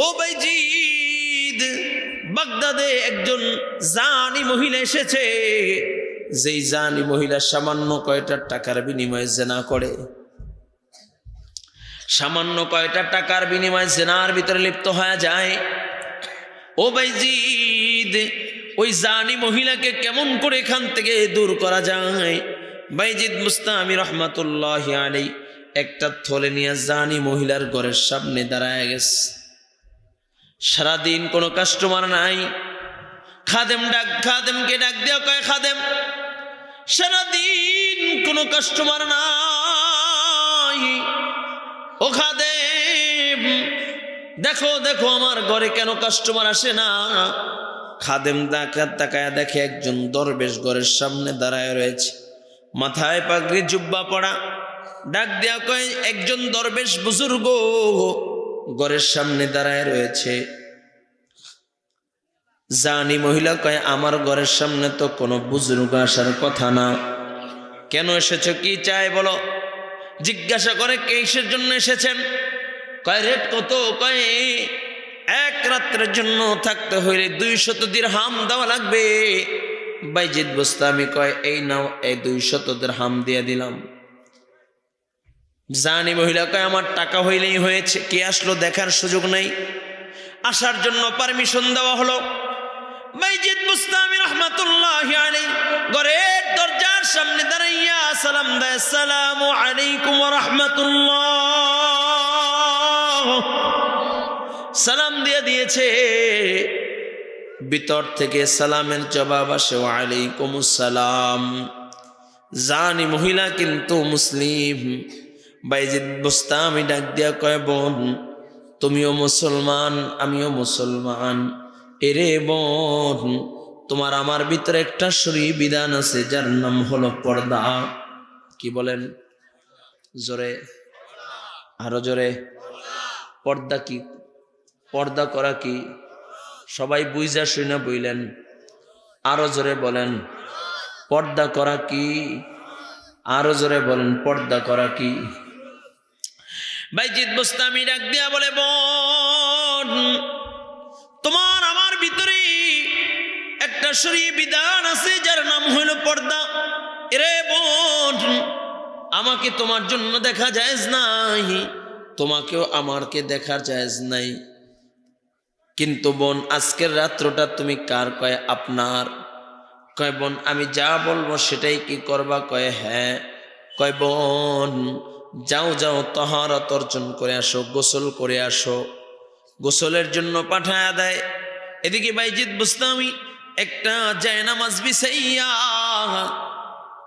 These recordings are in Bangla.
ও বাইজিদ, বাগদাদে একজন জানি মহিলা এসেছে, যেই জানি মহিলা সামান্য কয়টা টাকার বিনিময়ে জেনা করে, সামান্য কয়টা টাকার বিনিময়ে জেনার ভিতরে লিপ্ত হয়ে যায়। ও বাইজিদ, ওই জানি মহিলাকে কেমন করে এখান থেকে দূর করা যায়? বাইজিদ বুস্তামি রহমাতুল্লাহি আলাইহি একটা থলে নিয়ে জানি মহিলার ঘরের সামনে দাঁড়ায় গেছে। সারাদিন কোনো কাস্টমার নাই। খাদেমকে ডাক দেওয়া কয়, খাদেম, সারাদিন কোনো কাস্টমার নাই, ও খাদেম দেখো দেখো আমার ঘরে কেন কাস্টমার আসে না? খাদেম তাকায় দেখে একজন দরবেশ ঘরের সামনে দাঁড়ায় রয়েছে, মাথায় পাগড়ি জুব্বা পড়া। ডাক দেয়া কয়, একজন দরবেশ বুজুর্গ ঘরের সামনে দাঁড়ায় রয়েছে। জানি মহিলা কয়, আমার ঘরের সামনে তো কোনো বুজুর্গ আসার কথা না, কেন এসেছো, কি চাই বলো? জিজ্ঞাসা করে, কিসের জন্য এসেছেন? কয়, রেট কত? কয়, এক রাত্রের জন্য থাকতে হইলে 200 দিরহাম দেওয়া লাগবে। বাইজিদ বুস্তামি কয়, এই নাও, এই 200 দিরহাম দিয়ে দিলাম। জানি মহিলা কয়, আমার টাকা হইলেই হয়েছে, কে আসলো দেখার সুযোগ নাই। আসার জন্য পারমিশন দেওয়া হলো। বাইজিদ বুস্তামি রহমাতুল্লাহি আলাইহি ঘরের দরজার সামনে দাঁড়াইয়া সালাম দেয়, আসসালামু আলাইকুম ওয়া রাহমাতুল্লাহ। সালাম দিয়ে দিয়েছে, ভিতর থেকে সালামের জবাব আসে, ওয়া আলাইকুমুস সালাম। জানি মহিলা কিন্তু মুসলিম। বাইজিদ বুস্তামি ডাক দিয়া কয়, বোন, তুমিও মুসলমান, আমিও মুসলমান। এরে বোন, তোমার আমার ভিতরে একটা শরীয়ী বিধান আছে, যার নাম হলো পর্দা। কি বলেন? জোরে, আরো জোরে। পর্দা কি? পর্দা করা কি? সবাই বুঝা শুনে বইলেন, আরো জোরে বলেন, পর্দা করা কি? আরো জোরে বলেন, পর্দা করা কি? বাইজিদ বুস্তামি ডাক দিয়া বলে, বোন, তোমার আমার ভিতরে একটা শরীয়ী বিধান আছে, যার নাম হইল পর্দা। এরে বোন, আমাকে তোমার জন্য দেখা জায়েজ নাই, তোমাকেও আমাকে দেখা জায়েজ নাই। কিন্তু বোন, আজকের রাত্রটা তুমি কার? কয়, আপনার। কয়, বোন, আমি যা বলবো সেটাই কি করবা? কয়, হ্যাঁ। কয়, বোন, যাও যাও, তাহারাত অর্জন করে আসো, গোসল করে আসো। গোসলের জন্য পাঠায়া দেয়। এদিকে বাইজিদ বুস্তামি একটা জায়নামাজ বিছাইয়া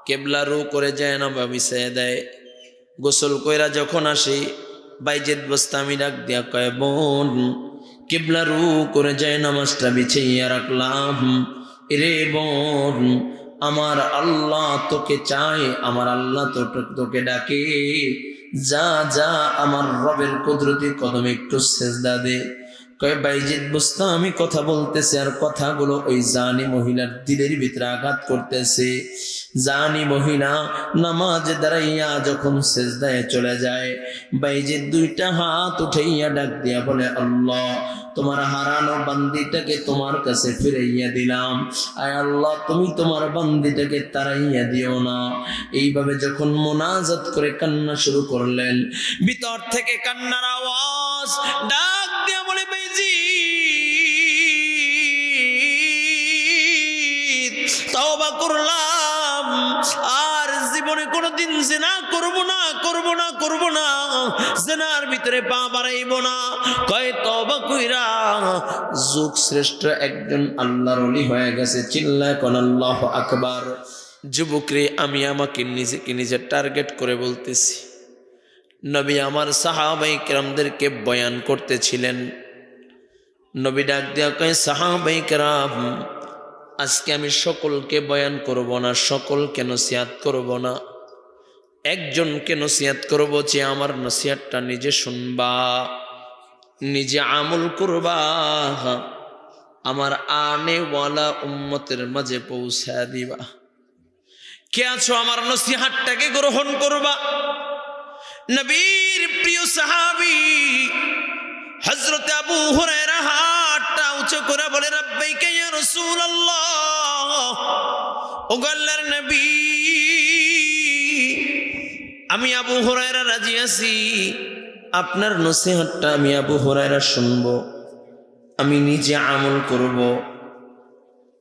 কেবলা রু করে জায়নামাজ বিছাইয়া দেয়। গোসল কইরা যখন আসে, বাইজিদ বুস্তামি ডাক দিয়া কয়, বোন, কেবলা রু করে জায়নামাজটা বিছাইয়া রাখলাম। এরে বোন, আমার আল্লাহ তোকে চায়, আমার আল্লাহ তোকে ডাকে, যা যা আমার রবের কুদরতি কদমে একটু সেজদা দে। কয়, বাইজিদ বুস্তামি কথা বলতেছে, আর কথাগুলো ওই জানি মহিলার দিলের ভিতরে আঘাত করতেছে। জানি মহিলা নামাজে দাঁড়াইয়া যখন সেজদায় চলে যায়, বাইজিদ দুইটা হাত উঠাইয়া ডাক দিয়া বলে, আল্লাহ, তোমার হারানো বান্দিটাকে তোমার কাছে ফিরাইয়া দিলাম। আয় আল্লাহ, তুমি তোমার বান্দিটাকে তাড়াইয়া দিও না। এইভাবে যখন মোনাজাত করে কান্না শুরু করলেন, ভিতর থেকে কান্নার আওয়াজ। ডাক দিয়া বলে, বাইজিদ, তওবা করলাম, আর জীবনে কোনোদিন জিনা করব না, করব না, করব না, জিনার ভিতরে পা বাড়াইব না। কয়, তওবা কইরা যুগ শ্রেষ্ঠ একজন আল্লাহর ওলি হয়ে গেছে। চিল্লায় কোন আল্লাহু আকবার। যুবকরে, আমি আমাকে নিজেকে নিজে টার্গেট করে বলতেছি, নবী আমার সাহাবায়ে কেরামদেরকে বয়ান করতেছিলেন। নবী ডাক দিয়া কয়, সাহাবায়ে কেরাম, আজকে আমি সকলকে বয়ান করব না, সকলকে নসিহত করব না, একজনকে নসিহত করব, যে আমার নসিহতটা নিজে শুনবা, নিজে আমল করবা, আমার আনেওয়ালা উম্মতের মাঝে পৌঁছা দিবা। কে আছো আমার নসিহতটাকে গ্রহণ করবা? নবীর প্রিয় সাহাবী হযরত হযরত আবু হুরায়রা হাতটা উঁচু করে বলে লাব্বাইকা ইয়া রাসূলুল্লাহ, ও আল্লাহর নবী, আমি আবু হুরায়রা রাজি আছি, আপনার নসিহতটা আমি আবু হুরায়রা শুনবো, আমি নিজে আমল করব,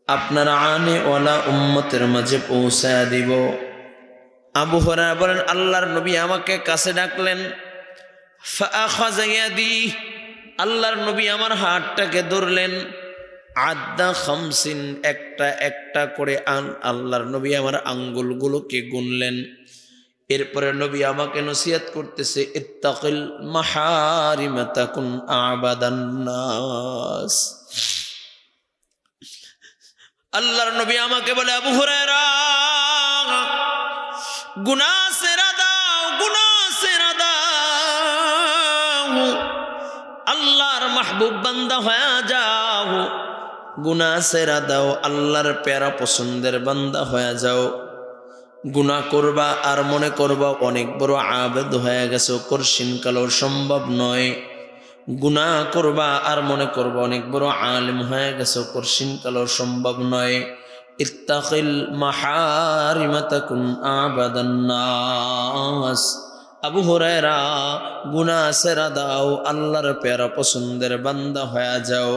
আপনার আনে ওয়ালা উম্মতের মাঝে পৌঁছায়া দিব। আবু হুরায়রা বলেন আল্লাহর নবী আমাকে কাছে ডাকলেন। ফাআখাযা ইয়াদি, আল্লাহর নবী আমার হাতটাকে ধরলেন। আদ্দা খামসিন, একটা একটা করে আল্লাহর নবী আমার আঙ্গুলগুলোকে গুনলেন। এরপরে নবী আমাকে নসিহত করতেছে, ইত্তাকিল মাহারিমা তাকুন আবাদান নাস। আল্লাহর নবী আমাকে বলে আবু হুরায়রা, গুনাহ ছেড়ে দাও, গুনাহ ছেড়ে দাও, আল্লাহর মাহবুব বান্দা হয়ে যাও। গুনাহ ছেড়ে দাও, আল্লাহর প্যারা পছন্দের বান্দা হয়ে যাও। গুনাহ করবা আর মনে করবা অনেক বড় আবেদ হয়ে গেছো, করশিন কালো সম্ভব নয়। গুনাহ করবা আর মনে করবা অনেক বড় আলেম হয়ে গেছো, করশিন কালো সম্ভব নয়। ইত্তাকিল মাহারিমা তাকুন আবাদান নাস। আবু হুরায়রা, গুনাহ ছেড়ে দাও, আল্লাহর প্যারা পছন্দের বান্দা হয়ে যাও।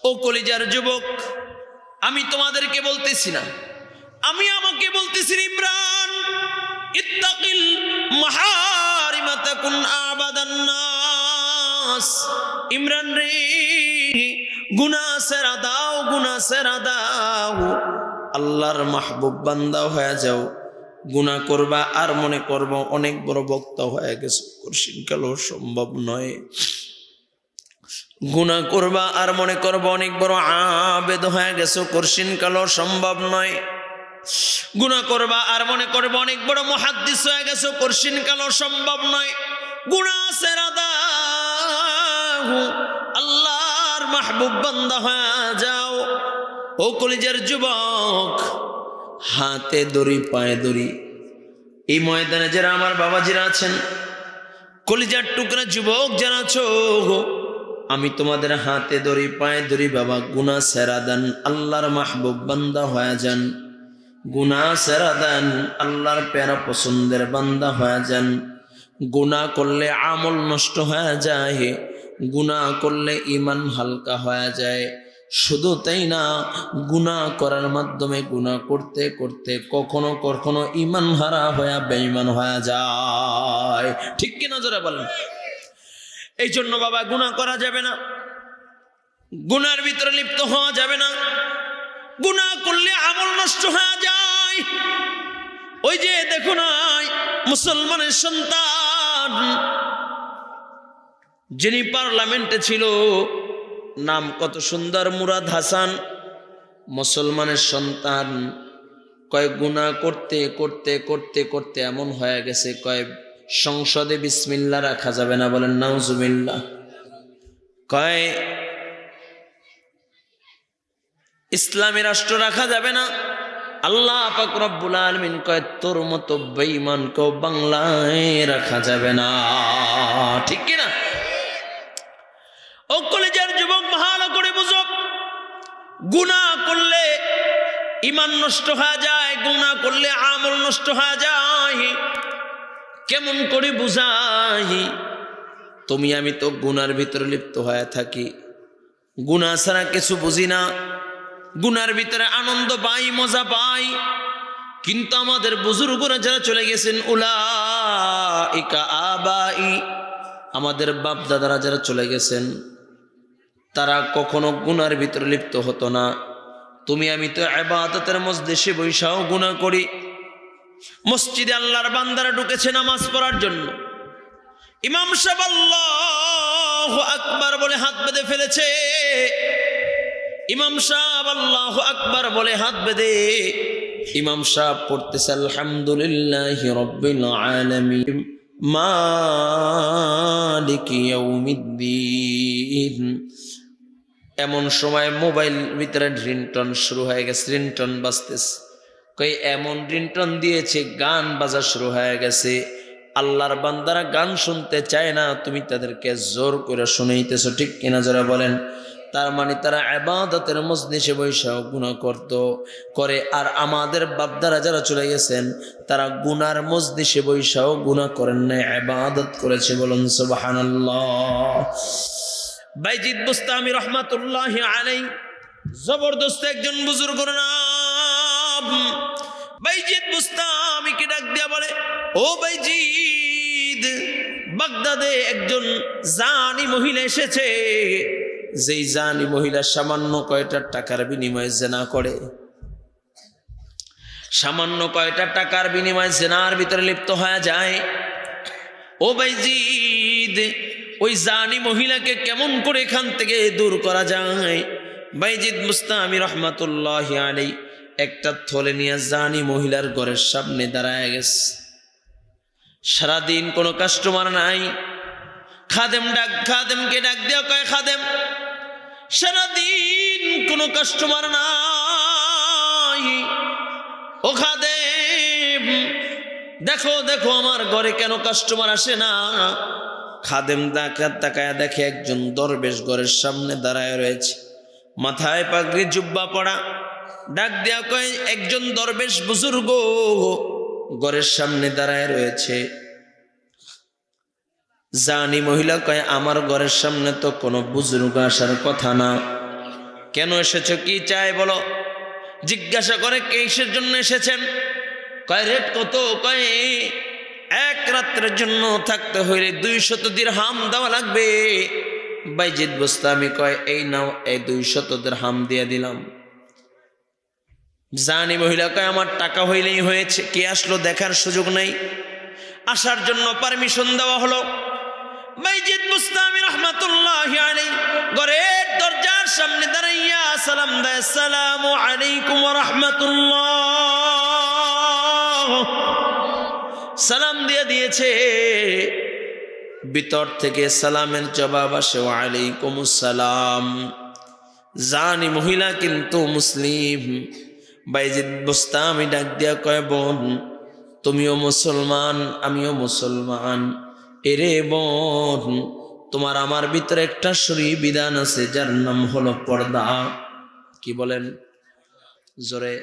ও কলিজার যুবক, আমি তোমাদেরকে বলতেছি না, আমি আমাকে বলতেছি, ইমরান ইত্তাকিল মাহারিমা তাকুন আবাদান নাস। ইমরান রে, গুনাহ ছেড়ে দাও, গুনাহ ছেড়ে দাও, আল্লাহর মাহবুব বান্দা হয়ে যাও। গুনাহ করবা আর মনে করবা অনেক বড় বক্তা হয়ে গেছে, করশিন কালো সম্ভব নয়। গুনাহ করবা আর মনে করবা অনেক বড় আবেদ হয়ে গেছে, করশিন কালো সম্ভব নয়। গুনাহ করবা আর মনে করবা অনেক বড় মুহাদ্দিস হয়ে গেছে, করশিন কালো সম্ভব নয়। গুনাহ ছেড়ে দাও, আল্লাহর মাহবুব বান্দা হয়ে যাও। ও কলিজার যুবক, হাতে দড়ি পায়ে দড়ি, এই ময়দানে যারা আমার বাবাজিরা আছেন, কলিজার টুকরা যুবক যারা আছো, আমি তোমাদের হাতে দড়ি পায়ে দড়ি, বাবা গুনাহ ছেড়ে দেন, আল্লাহর মাহবুব বান্দা হয়ে যান। গুনাহ ছেড়ে দেন, আল্লাহর প্যারা পছন্দের বান্দা হয়ে যান। গুনাহ করলে আমল নষ্ট হয়ে যায়, গুনাহ করলে ঈমান হালকা হয়ে যায়। শুধু তাই না, গুনাহ করার মাধ্যমে গুনাহ করতে করতে কখনো কখনো ঈমান হারা হয়ে বেঈমান হয়ে যায়। ঠিক কিনা জোরে বলেন? এই জন্য বাবা গুনাহ করা যাবে না, গুনার ভিতরে লিপ্ত হওয়া যাবে না। গুনাহ করলে আমল নষ্ট হয়ে যায়। ওই যে দেখো না, মুসলমানের সন্তান যিনি পার্লামেন্টে ছিল, নাম কত সুন্দর, মুরাদ হাসান, মুসলমানের সন্তান। কয় গুনাহ করতে করতে করতে করতে এমন হয়ে গেছে, কয় সংসদে বিসমিল্লাহ রাখা যাবে না, বলেন নাউজুবিল্লাহ। কয় ইসলামী রাষ্ট্র রাখা যাবে না। আল্লাহ পাক রব্বুল আলামিন কয় তোর মতো বেঈমানকে বাংলায় রাখা যাবে না। ঠিক কি না? ও কলেজের যুবক, ভালো করে বুঝো, গুনাহ করলে ঈমান নষ্ট হয়ে যায়, গুনাহ করলে আমল নষ্ট হয়ে যায়। কেমন করে বুঝাই? তুমি আমি তো গুনার ভিতরে লিপ্ত হয়ে থাকি, গুনাহ ছাড়া কিছু বুঝি না, গুনার ভিতরে আনন্দ পাই, মজা পাই। কিন্তু আমাদের বুজুর্গরা যারা চলে গেছেন, উলাইকা আবাই, আমাদের বাপ দাদারা যারা চলে গেছেন, তারা কখনো গুনার ভিতরে লিপ্ত হতো না। তুমি আমি তো ইবাদতের মজলিসে বৈশাও গুনাহ করি। মসজিদে আল্লাহর বান্দারা ঢুকেছে নামাজ পড়ার জন্য, ইমাম সাহেব আল্লাহু আকবার বলে হাত বেঁধে ফেলেছে। ইমাম সাহেব আল্লাহু আকবার বলে হাত বেঁধে ইমাম সাহেব পড়তেছে আলহামদুলিল্লাহি রাব্বিল আলামিন মালিকি ইয়াউমিদ্দিন। এমন সময় মোবাইল ভিতরে রিংটন শুরু হয়ে গেছে, রিংটন বাজতেছে। কই এমন রিংটন দিয়েছে, গান বাজা শুরু হয়ে গেছে। আল্লাহর বান্দারা গান শুনতে চায় না, তুমি তাদেরকে জোর করে শুনাইতেছো, ঠিক কিনা জোরে বলেন। তার মানে তারা ইবাদতের মজলিসে বৈশাও গুনাহ করে। আর আমাদের বাপদারা যারা চলে গেছেন তারা গুনার মজলিসে বৈশাও গুনাহ করেন না, ইবাদত করেছে। বলুন সুবহানাল্লাহ। বাইজিদ বুস্তামি রহমাতুল্লাহি আলাইহি জবরদস্ত একজন বুজুর্গর নাম। বাইজিদ বুস্তামিকে ডাক দিয়া বলে, ও বাইজিদ, বাগদাদে একজন জানি মহিলা এসেছে, যেই জানি মহিলা সামান্য কয়টা টাকার বিনিময়ে জেনা করে, সামান্য কয়টা টাকার বিনিময়ে জেনার ভিতরে লিপ্ত হয়ে যায়। ও বাইজিদ, ওই জানি মহিলাকে কেমন করে এখান থেকে দূর করা যায়? বাইজিদ বুস্তামি রহমাতুল্লাহি আলাইহি একটা থলে নিয়ে জানি মহিলার ঘরের সামনে দাঁড়ায় গেছে। সারাদিন কোনো কাস্টমার নাই। খাদেমকে ডাক দেওয়া কয়, খাদেম, সারাদিন কোনো কাস্টমার নাই, ও খাদেম দেখো দেখো আমার ঘরে কেন কাস্টমার আসে না? খাদেম তাকায়া দেখে একজন দরবেশ ঘরের সামনে দাঁড়ায় রয়েছে, মাথায় পাগড়ি জুব্বা পড়া। ডাক দেয়া কয়, একজন দরবেশ বুজুর্গ ঘরের সামনে দাঁড়ায় রয়েছে। জানি মহিলা কয়, আমার ঘরের সামনে তো কোনো বুজুর্গ আসার কথা না, কেন এসেছো, কি চাই বলো? জিজ্ঞাসা করে, কিসের জন্য এসেছেন? কয়, রেট কত? কয়, এক রাত্রের জন্য থাকতে হইলে 200 দিরহাম দেওয়া লাগবে। বাইজিদ বুস্তামি কয়, এই নাও, এই 200 দিরহাম দিয়ে দিলাম। জানি মহিলা কয়, আমার টাকা হইলেই হয়েছে, কে আসলো দেখার সুযোগ নাই। আসার জন্য পারমিশন দেওয়া হলো। বাইজিদ বুস্তামি রহমাতুল্লাহি আলাইহি ঘরের দরজার সামনে দাঁড়াইয়া সালাম দেয়, আসসালামু আলাইকুম ওয়া রাহমাতুল্লাহ। সালাম দিয়ে দিয়েছে। ভিতর থেকে সালামের জবাব আসে, ওয়া আলাইকুমুস সালাম। জানি মহিলা কিন্তু মুসলিম। বাইজিদ বুস্তামি ডাক দিয়া কয়, বোন, তুমিও মুসলমান, আমিও মুসলমান। এরে বোন, তোমার আমার ভিতরে একটা শরীয়ী বিধান আছে, যার নাম হলো পর্দা। কি বলেন? জোরে,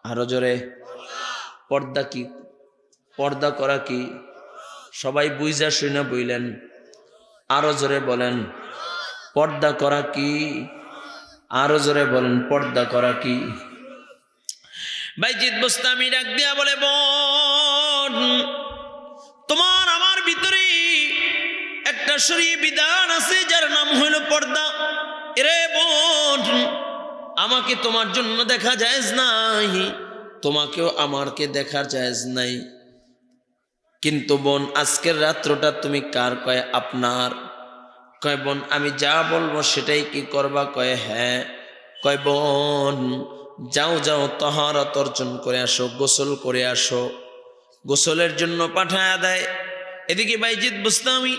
আরো জোরে। পর্দা কি? পর্দা করা কি? সবাই বুঝা শুনে বইলেন, আরো জোরে বলেন, পর্দা করা কি? আরো জোরে বলেন, পর্দা করা কি? বাইজিদ বুস্তামি ডাক দিয়া বলে, বোন, তোমার আমার ভিতরে একটা শরীয়ী বিধান আছে, যার নাম হইল পর্দা। এরে বোন, আমাকে তোমার জন্য দেখা জায়েজ নাই, তোমাকেও আমাকে দেখা জায়েজ নাই। কিন্তু বোন, আজকের রাত্রটা তুমি কার? কয়, আপনার। কয়, বোন, আমি যা বলবো সেটাই কি করবা? কয়, হ্যাঁ। কয়, বোন, যাও যাও, তাহারাত অর্জন করে আসো, গোসল করে আসো। গোসলের জন্য পাঠায়া দেয়। এদিকে বাইজিদ বুস্তামি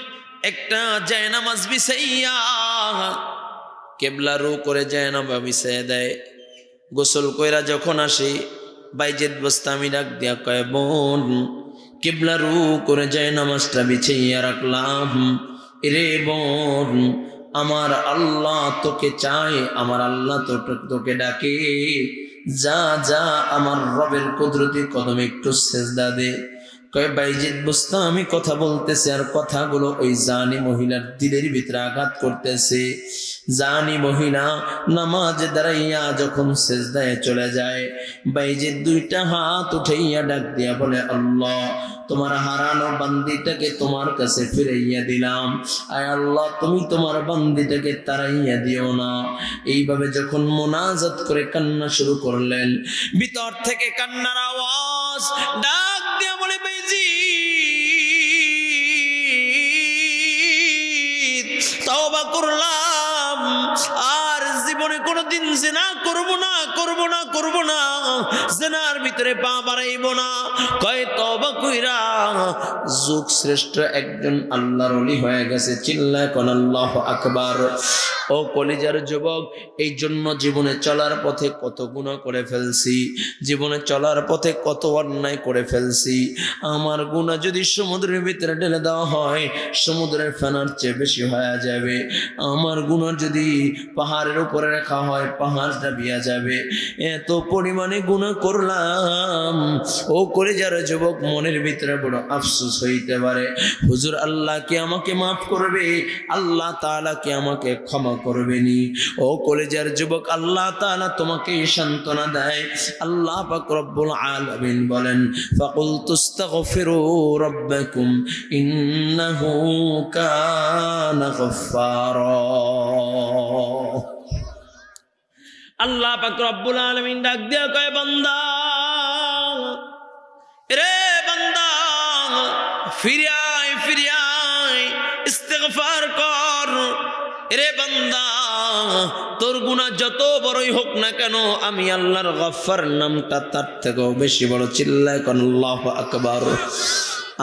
একটা জায়নামাজ বিছাইয়া কেবলা রু করে জায়নামাজ বিছাইয়া দেয়। গোসল কইরা যখন আসে, বাইজিদ বুস্তামি ডাক দিয়া কয়, বোন, কেবলা রু করে জায়নামাজটা বিছাইয়া রাখলাম। এরে বোন, আমার আল্লাহ তোকে চায়, আমার আল্লাহ তোকে ডাকে, যা যা আমার রবের কুদরতি কদমে একটু সেজদা দে। কয়, বাইজিদ বুস্তামি কথা বলতেছে, আর কথাগুলো ওই জানি মহিলার দিলের ভিতরে আঘাত করতেছে। জানি মহিলা নামাজে দাঁড়াইয়া যখন সেজদায় চলে যায়, বাইজিদ দুইটা হাত উঠাইয়া ডাক দিয়া বলে, আল্লাহ, তোমার হারানো বান্দিটাকে তোমার কাছে ফিরাইয়া দিলাম। আয় আল্লাহ, তুমি তোমার বান্দিটাকে তাড়াইয়া দিও না। এইভাবে যখন মোনাজাত করে কান্না শুরু করলেন, ভিতর থেকে কান্নার আওয়াজ। ডাক দিয়া বলে, বাইজিদ, তওবা করলাম, আর জীবনে কোনোদিন জিনা করব না, জিনার ভিতরে পা বাড়াইব না। কয় তওবা কইরা যুগ শ্রেষ্ঠ একজন আল্লাহর ওলি হয়ে গেছে। চিল্লায় কোন আল্লাহু আকবার। ও কলিজার যুবক, এই জন্য জীবনে চলার পথে কত গুনাহ করে ফেলছি, জীবনে চলার পথে কত অন্যায় করে ফেলছি। আমার গুনাহ যদি সমুদ্রের ভিতরে ঢেলে দেওয়া হয়, সমুদ্রের ফেনার চেয়ে বেশি হয়ে যাবে। আমার গুনাহ যদি পাহাড়ের উপরে রাখা হয়, পাহাড় ডাবিয়া যাবে। এত পরিমাণে গুনাহ করলাম। ও কলিজার যুবক, মনের ভিতরে বড় আফসোস হইতে পারে, হুজুর আল্লাহ কি আমাকে মাফ করবে? আল্লাহ তাআলা কি আমাকে ক্ষমা করবেনি? ও কলিজার যুবক, আল্লাহ তাআলা তোমাকে সান্ত্বনা দেয়। আল্লাহ পাক রব্বুল আলামিন বলেন, ফাকুল তুস্তাগফিরু রাব্বাকুম ইন্নাহু কানা গফফারা। আল্লাহ পাক রব্বুল আলামিন ডাক দিয়া কয়, বান্দা রে বান্দা, ফিরে আয়, ইস্তিগফার কর। রে বান্দা, তোর গুনাহ যত বড়ই হোক না কেন, আমি আল্লাহর গফফার নামটা তার থেকেও বেশি বড়। চিল্লায় কোন আল্লাহু আকবার।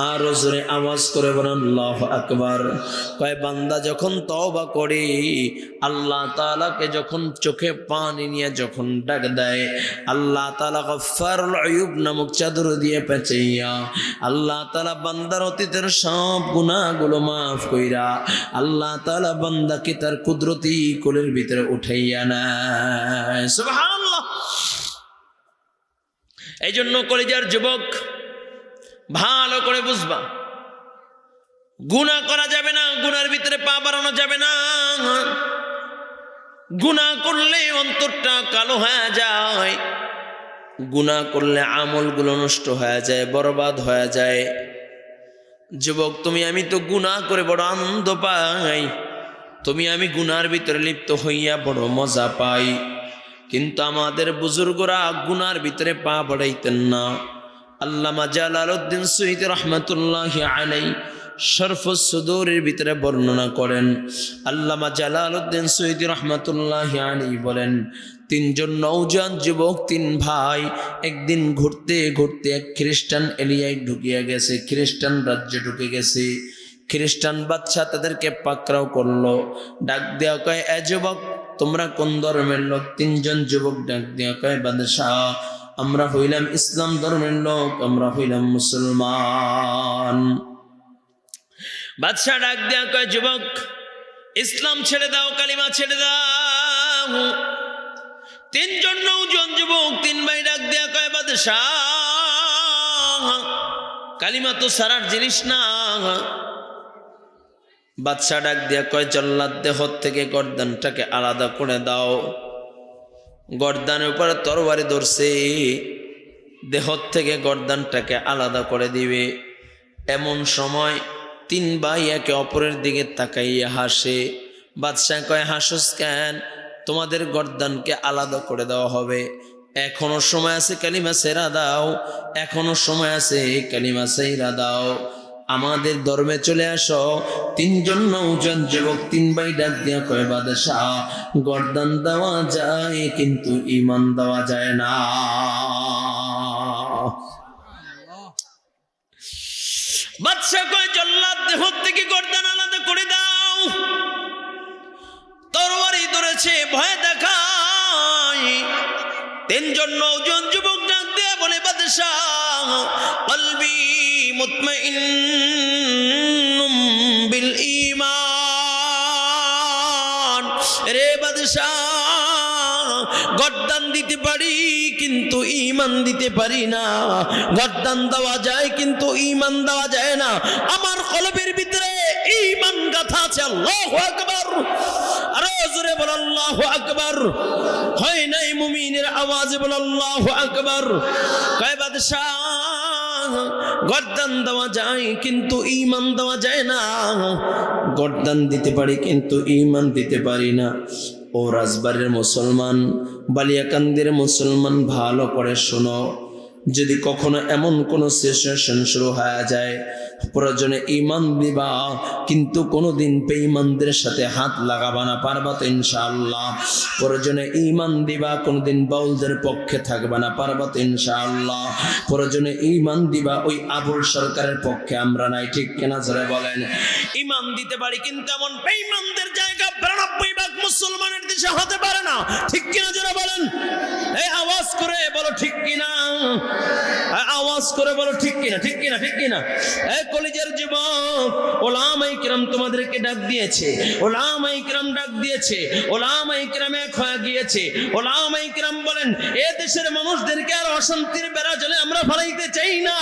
আর জোরে আওয়াজ করে বলেন আল্লাহু আকবার। কয় বান্দা যখন তওবা করে, আল্লাহ তাআলাকে যখন চোখে পানি নিয়ে যখন ডাক দেয়, আল্লাহ তাআলা গফফারুল আয়ুব নামক চাদর দিয়ে পেঁচাইয়া আল্লাহ তাআলা বান্দার অতীতের সব গুনাহগুলো মাফ কইরা আল্লাহ তাআলা বান্দাকে তার কুদরতি কোলের ভিতরে উঠাইয়া নেয়। সুবহানাল্লাহ। এই জন্য কলিজার যুবক, ভালো করে বুঝবা, গুনাহ করা যাবে না, গুনার ভিতরে পা বাড়ানো যাবে না। গুনাহ করলে অন্তরটা কালো হয়ে যায়, গুনাহ করলে আমলগুলো নষ্ট হয়ে যায়, বরবাদ হয়ে যায়। যুবক, তুমি আমি তো গুনাহ করে বড় আনন্দ পাই, তুমি আমি গুনার ভিতরে লিপ্ত হইয়া বড় মজা পাই, কিন্তু আমাদের বুজুর্গরা গুনার ভিতরে পা বাড়াইতেন না। আল্লামা জালালউদ্দিন সুয়ুতী রহমাতুল্লাহি আলাইহি শরফুস সুদূরের ভিতরে বর্ণনা করেন। আল্লামা জালালউদ্দিন সুয়ুতী রহমাতুল্লাহি আলাইহি বলেন, তিনজন নওজোয়ান যুবক, তিন ভাই একদিন ঘুরতে ঘুরতে এক খ্রিস্টান এরিয়ায় ঢুকিয়া গেছে, খ্রিস্টান রাজ্যে ঢুকে গেছে। খ্রিস্টান বাদশা তাদেরকে পাকড়াও করলো। ডাক দেওয়া কয়, এ যুবক, তোমরা কোন ধর্মের লোক? তিনজন যুবক ডাক দেওয়া কয়, বাদশাহ, আমরা হইলাম ইসলাম ধর্মের লোক, আমরা হইলাম মুসলমান। বাদশা ডাক দেয়া কয়, যুবক, ইসলাম ছেড়ে দাও, কালিমা ছেড়ে দাও। তিনজন নওজোয়ান যুবক, তিন ভাই ডাক দেয়া কয়, বাদশাহ, কালিমা তো সারার জিনিস না। বাদশা ডাক দেয়া কয়, জল্লাদ, দেহ থেকে গর্দানটাকে আলাদা করে দাও। গর্দানের উপরে তরবারি ধরছে, দেহ থেকে গর্দানটাকে আলাদা করে দিবে। এমন সময় তিন ভাই একে অপরের দিকে তাকাইয়া হাসে। বাদশাহ কয়, হাসুস কেন? তোমাদের গর্দানকে আলাদা করে দেওয়া হবে, এখনো সময় আছে, কালিমা ছেড়া দাও, এখনো সময় আছে, কালিমা ছেড়া দাও, আমাদের ধর্মে চলে আসো। তিনজন নওজোয়ান যুবক, তিন ভাই ডাক দিয়া কয়, বাদশাহ, গর্দান দেওয়া যায় কিন্তু ঈমান দেওয়া যায় না। বাদশাহ কয়, জল্লাদ, দেহ থেকে গর্দান আলাদা করে দাও। তরবারি ধরেছে, ভয় দেখায়। তিনজন নওজোয়ান যুবক ডাক দিয়া বলে, বাদশাহ, কলবি মুতমাইন্নুম বিল ঈমান। রে বাদশাহ, গর্দান দিতে পারি কিন্তু ঈমান দিতে পারি না। গর্দান দেওয়া যায় কিন্তু ঈমান দেওয়া যায় না। আমার কলবের ভিতরে ঈমান গাথা আছে। আল্লাহু আকবার। আরো জোরে বল আল্লাহু আকবার। হয় নাই মুমিনের আওয়াজে বল আল্লাহু আকবার। কয়, বাদশাহ, গর্দান দেওয়া যায় কিন্তু ঈমান দেওয়া যায় না। গর্দান দিতে পারি কিন্তু ঈমান দিতে পারি না। ও রাজবাড়ির মুসলমান, বালিয়াকান্দির মুসলমান, ভালো করে শোনো। যদি কখনো এমন কোনো সিচুয়েশন শুরু হয়ে যায় প্রয়োজনে ঈমান দিবা, কিন্তু কোনোদিন বেঈমানদের সাথে হাত লাগাবা না, পারবা তো ইনশাআল্লাহ। প্রয়োজনে ঈমান দিবা, কোনোদিন বাউলদের পক্ষে থাকবা না, পারবা তো ইনশাআল্লাহ। প্রয়োজনে ঈমান দিবা, ওই আবুল সরকারের পক্ষে আমরা নাই, ঠিক কিনা জোরে বলেন। ঈমান দিতে পারি, কিন্তু এমন বেঈমানদের জায়গা 92% মুসলমানের দেশে হতে পারে না, ঠিক কিনা জোরে বলেন। এই আওয়াজ করে বলো ঠিক কিনা, আওয়াজ করে বলো ঠিক কিনা, ঠিক কিনা, ঠিক কিনা। এই কলেজের যুবক, ওলামায়ে কিরাম তোমাদেরকে ডাক দিয়েছে, ওলামায়ে কিরাম ডাক দিয়েছে, ওলামায়ে কিরাম এক হয়ে গিয়েছে। ওলামায়ে কিরাম বলেন, এ দেশের মানুষদেরকে আর অশান্তির বেড়া জলে আমরা ফেলাইতে চাই না।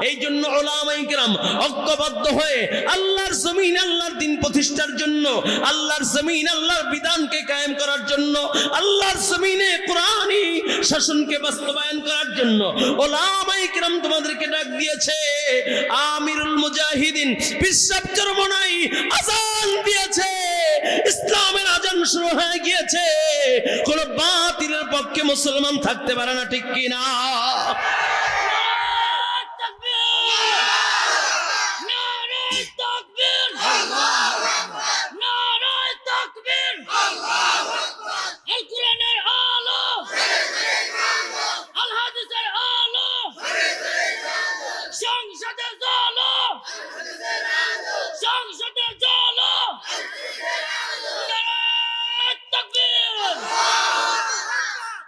এই জন্য ওলামায়ে কিরাম ঐক্যবদ্ধ হয়ে আল্লাহর জমিন, আল্লাহর দ্বীন প্রতিষ্ঠার জন্য, আল্লাহর জমিন, আল্লাহর বিধানকে কায়েম করার জন্য, আল্লাহর জমিনে কোরআনী শাসনকে বাস্তবায়ন করার জন্য ওলামায়ে কিরাম তোমাদেরকে ডাক দিয়েছে। আমিরুল মুজাহিদিন বিশ্ব চরমনাই আযান দিয়েছে, ইসলামের আযান শুরু হয়ে গিয়েছে। কোন বাতিলের পক্ষে মুসলমান থাকতে পারে না, ঠিক কি না?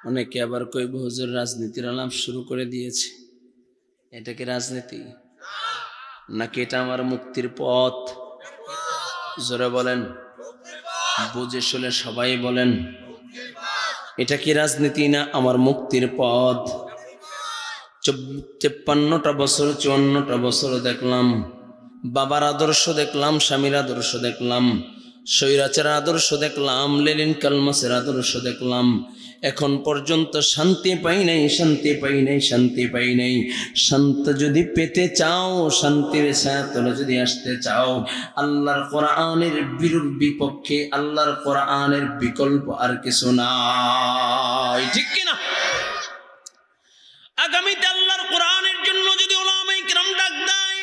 অনেকে আবার কইব হুজুর রাজনীতির আলাপ শুরু করে দিয়েছে। এটা কি রাজনীতি নাকি এটা আমার মুক্তির পথ? জোরে বলেন, বুঝে শুনে সবাই বলেন, এটা কি রাজনীতি না আমার মুক্তির পথ? 53টা বছর 54টা বছর দেখলাম, বাবার আদর্শ দেখলাম, স্বামীর আদর্শ দেখলাম, স্বৈরাচার আদর্শ দেখলাম, লেনিন কালমাসের আদর্শ দেখলাম। এখন পর্যন্ত শান্তি পাই নাই, শান্তি পাই নাই, শান্তি পাই নাই। শান্তি যদি পেতে চাও, শান্তির ছায়াতলে যদি আসতে চাও, আল্লাহর কোরআনের বিপক্ষে, আল্লাহর কোরআনের বিকল্প আর কিছু নাই, ঠিক কিনা? আগামীতে আল্লাহর কোরআনের জন্য যদি ওলামায়ে কিরাম ডাক দেয়,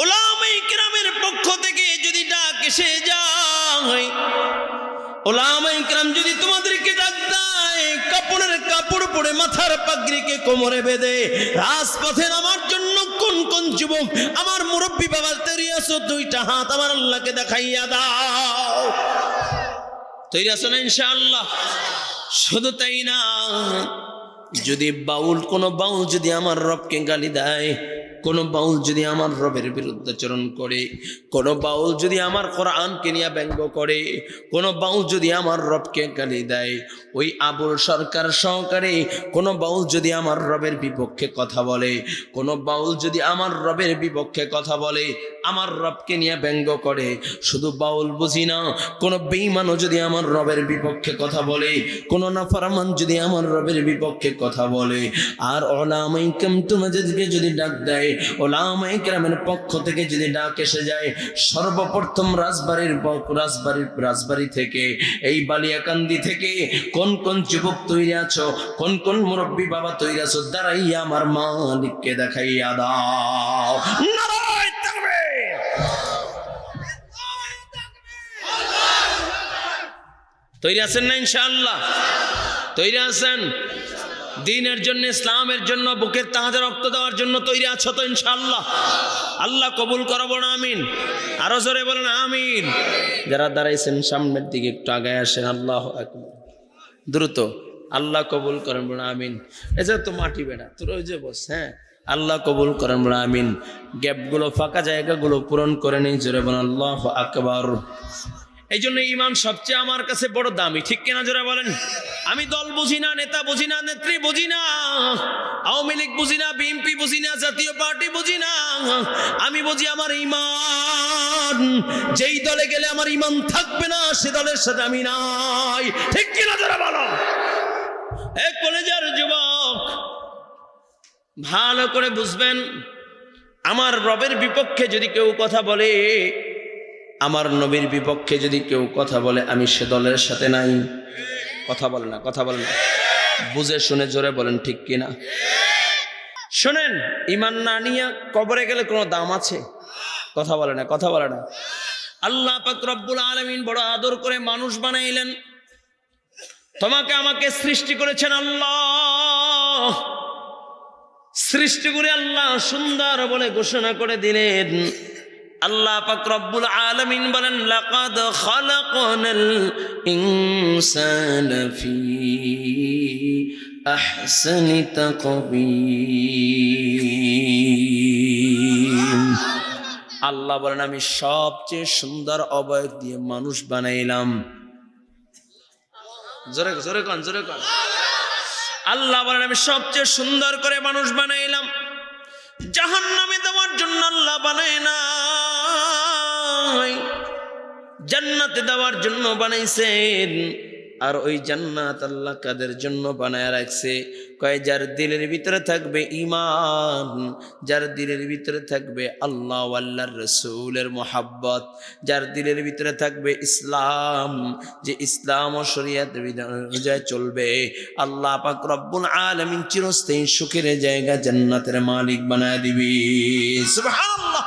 ওলামায়ে কিরামের পক্ষ থেকে যদি ডাক এসে যায়, ওলামায়ে কিরাম যদি তোমাদেরকে ডাক দেয়, কাপড়ের কাপড় পরে মাথার পাগড়িকে কোমরে বেঁধে রাজপথে নামার জন্য কোন কোন যুবক আমার মুরব্বী বাবা তৈরি আছো? দুইটা হাত আমার আল্লাহকে দেখাইয়া দাও। তৈরি আছো না ইনশাআল্লাহ? শুধু তাই না, যদি বাউল, কোন বাউল যদি আমার রবকে গালি দেয়, কোন বাউল যদি আমার রবের বিরুদ্ধাচরণ করে, কোন বাউল যদি আমার কোরআনকে নিয়ে ব্যঙ্গ করে, কোন বাউল যদি আমার রবকে গালি দেয়, ওই আবুল সরকার সহকারে কোন বাউল যদি আমার রবের বিপক্ষে কথা বলে, কোন বাউল যদি আমার রবের বিপক্ষে কথা বলে, আমার রবকে নিয়ে ব্যঙ্গ করে, শুধু বাউল বুঝি না, কোন বেঈমানও যদি আমার রবের বিপক্ষে কথা বলে, কোন নাফরমান যদি আমার রবের বিপক্ষে কথা বলে, আর ওলামায়ে কিরাম তোমাদেরকে যদি ডাক দেয়, ওলামায়ে কিরামের পক্ষ থেকে যদি ডাক এসে যায়, সর্বপ্রথম রাজবাড়ি থেকে, এই বালিয়াকান্দি থেকে কোন কোন যুবক তৈরি আছো, কোন কোন মুরব্বী বাবা তৈরি আছো, দাঁড়াইয়া আমার মালিককে দেখাইয়া দাও। নারায়ে তাকবীর! তৈরি আছেন না ইনশাআল্লাহ? তৈরি আছেন? দ্বীনের জন্য, ইসলামের জন্য বুকের তাজা রক্ত দেওয়ার জন্য তৈরি আছো তো ইনশাআল্লাহ? আল্লাহ কবুল করবো না? আমিন। আরো জোরে বলেন আমিন। যারা দাঁড়াইছেন সামনের দিকে একটু আগায় আসেন। আল্লাহু আকবার। দ্রুত আল্লাহ কবুল করেন, বলেন আমিন। এজা তো মাটি বেড়া তোর ওই যে বস, হ্যাঁ, আল্লাহ কবুল করেন, বলেন আমিন। গ্যাপগুলো, ফাঁকা জায়গাগুলো পূরণ করে নেই, জোরে বলেন আল্লাহু আকবার। এই জন্য ঈমান সবচেয়ে আমার কাছে বড় দামি, ঠিক কিনা জোরে বলেন? আমি দল বুঝি না, নেতা বুঝি না, নেত্রী বুঝি না, আওয়ামী লীগ বুঝি না, বিএনপি বুঝি না, জাতীয় পার্টি বুঝি না। আমি বুঝি আমার ঈমান। যেই দলে গেলে আমার ঈমান থাকবে না, সে দলের সাথে আমি নাই, ঠিক কিনা জোরে বলো? এই কলেজের যুবক, ভালো করে বুঝবেন, আমার রবের বিপক্ষে যদি কেউ কথা বলে, আমার নবীর বিপক্ষে যদি কেউ কথা বলে, আমি সে দলের সাথে নাই। কথা বলে না, কথা বলে না, বুঝে শুনে জোরে বলেন ঠিক কিনা? শোনেন, ইমান না নিয়ে কবরে গেলে কোনো দাম আছে? কথা বলে না, কথা বলে না। আল্লাহ পাক রব্বুল আলামিন বড় আদর করে মানুষ বানাইলেন। তোমাকে আমাকে সৃষ্টি করেছেন আল্লাহ। সৃষ্টি করে আল্লাহ সুন্দর বলে ঘোষণা করে দিলেন। আল্লাহ পাক রব্বুল আলামিন বলেন, লাকাদ খালাকনাল ইনসানা ফি আহসানি তাকবীর। আল্লাহ বলেন, আমি সবচেয়ে সুন্দর অবয়ব দিয়ে মানুষ বানাইলাম। জোরে জোরে কোন, জোরে কোন। আল্লাহ বলেন, আমি সবচেয়ে সুন্দর করে মানুষ বানাইলাম। জাহান্নামে দেওয়ার জন্য আল্লাহ বানায় নাই, জান্নাতে দেওয়ার জন্য বানাইছেন। আর ওই জান্নাত আল্লাহ কাদের জন্য বানায় রাখছে? কয় যার দিলের ভিতরে থাকবে ঈমান, যার দিলের ভিতরে থাকবে আল্লাহ ও আল্লাহর রাসূলের মুহাব্বত, যার দিলের ভিতরে থাকবে ইসলাম, যে ইসলাম ও শরীয়ত বিধান অনুযায়ী চলবে, আল্লাহ পাক রব্বুল আলামিন চিরস্থায়ী সুখের জায়গা জান্নাতের মালিক বানায় দিবি। সুবহানাল্লাহ।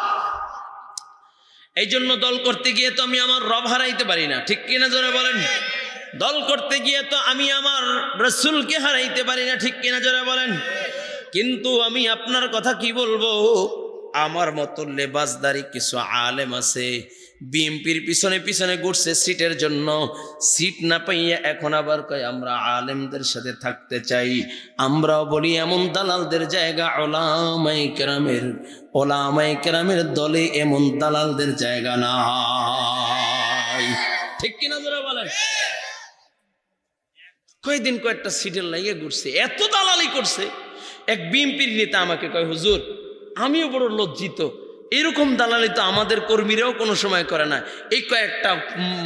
এই জন্য দল করতে গিয়ে তো আমি আমার রব হারাইতে পারি না, ঠিক কিনা জোরে বলেন? দল করতে গিয়ে তো আমি আমার রাসূলকে হারাইতে পারি না, ঠিক কিনা জোরে বলেন? কিন্তু আমি আপনার কথা কি বলবো, আমার মতো লেবাসদারি কিছু আলেম আছে, বিএমপির পিছনে পিছনে ঘুরছে সিটের জন্য, সিট না পাইয়া এখন আবার কয় আমরা আলেমদের সাথে থাকতে চাই। আমরাও বলি এমন দালালদের জায়গা ওলামায়ে কেরামের দলে এমন দালালদের জায়গা নাই, ঠিক কিনা জোরে বলেন? কয়েকদিন কয়েকটা সিটের লাগিয়ে ঘুরছে, এত দালালি করছে। এক বিএমপির নেতা আমাকে কয়, হুজুর আমিও বড় লজ্জিত, এরকম দালালি তো আমাদের কর্মীরাও কোনো সময় করে না। এই কয়েকটা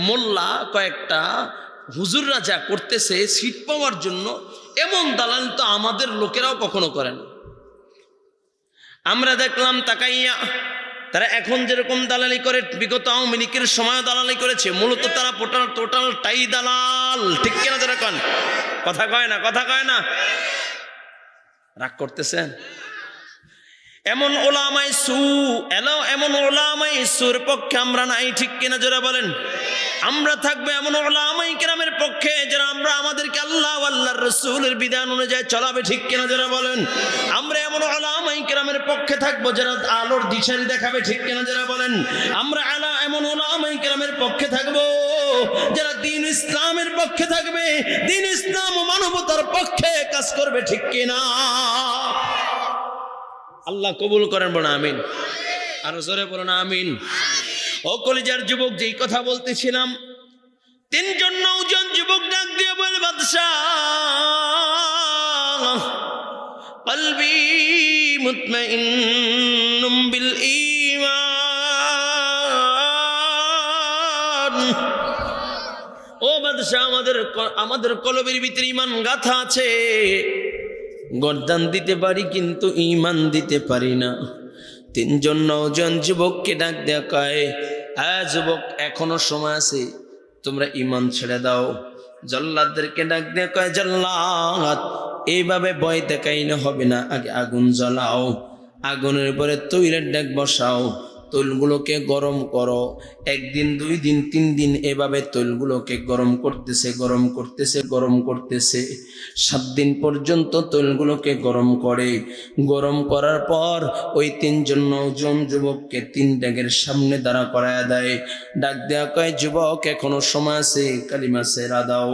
মোল্লা, কয়েকটা হুজুররা যা করতেছে সিট পাওয়ার জন্য, এমন দালালি তো আমাদের লোকেরাও কখনো করে না। আমরা দেখলাম তাকাইয়া, তারা এখন যেরকম দালালি করে, বিগত আওয়ামী লীগের সময় দালালি করেছে। মূলত তারা টোটাল টাই দালাল, ঠিক কিনা যারা কন? কথা কয় না, কথা কয় না। রাগ করতেছেন? এমন ওলামায়ে সু এমন ওলামায়ে সুর পক্ষে আমরা নাই, ঠিক কিনা যারা বলেন? আমরা থাকবো এমন ওলামায়ে কেরামের পক্ষে যারা আমরা আমাদেরকে আল্লাহ ও আল্লাহর রাসূলের বিধান অনুযায়ী চলাবে, ঠিক কিনা যারা বলেন? আমরা এমন ওলামায়ে কেরামের পক্ষে থাকবো যারা আলোর দিশারি দেখাবে, ঠিক কিনা যারা বলেন? আমরা এমন ওলামায়ে কেরামের পক্ষে থাকবো যারা দ্বীন ইসলামের পক্ষে থাকবে, দ্বীন ইসলাম ও মানবতার পক্ষে কাজ করবে, ঠিক কিনা? আল্লাহ কবুল করেন, বলেন আমিন। আরো জোরে বলেন আমিন। ও কলিজার যুবক, যেই কথা বলতেছিলাম, তিনজন নওজোয়ান যুবক ডাক দিয়ে বলে, বাদশাহ কলবি মুতমাইন্নুম বিল ঈমান। ও বাদশাহ, আমাদের কলবের ভিতরে ঈমান গাথা আছে, গর্দান দিতে পারি কিন্তু ঈমান দিতে পারি না। তিনজন নওজোয়ান যুবককে ডাক দেয়া কয়, হ্যাঁ যুবক, এখনো সময় আছে, তোমরা ঈমান ছেড়ে দাও। জল্লাদদেরকে ডাক দেয়া কয়, জল্লাদ এইভাবে ভয় দেখাইলে হবে না, আগে আগুন জ্বালাও, আগুনের উপরে তৈলের ডেক বসাও, তৈলগুলোকে গরম করো। একদিন, 2 দিন, 3 দিন এভাবে তৈলগুলোকে গরম করতেছে 7 দিন পর্যন্ত তৈলগুলোকে গরম করে। গরম করার পর ওই 3 জন নওজোয়ান যুবককে 3 ডেগের সামনে দাঁড়া করায় দেয়। ডাক দেয়া কয়, যুবক এখনো সময় আছে, কালিমা ছেড়া দাও।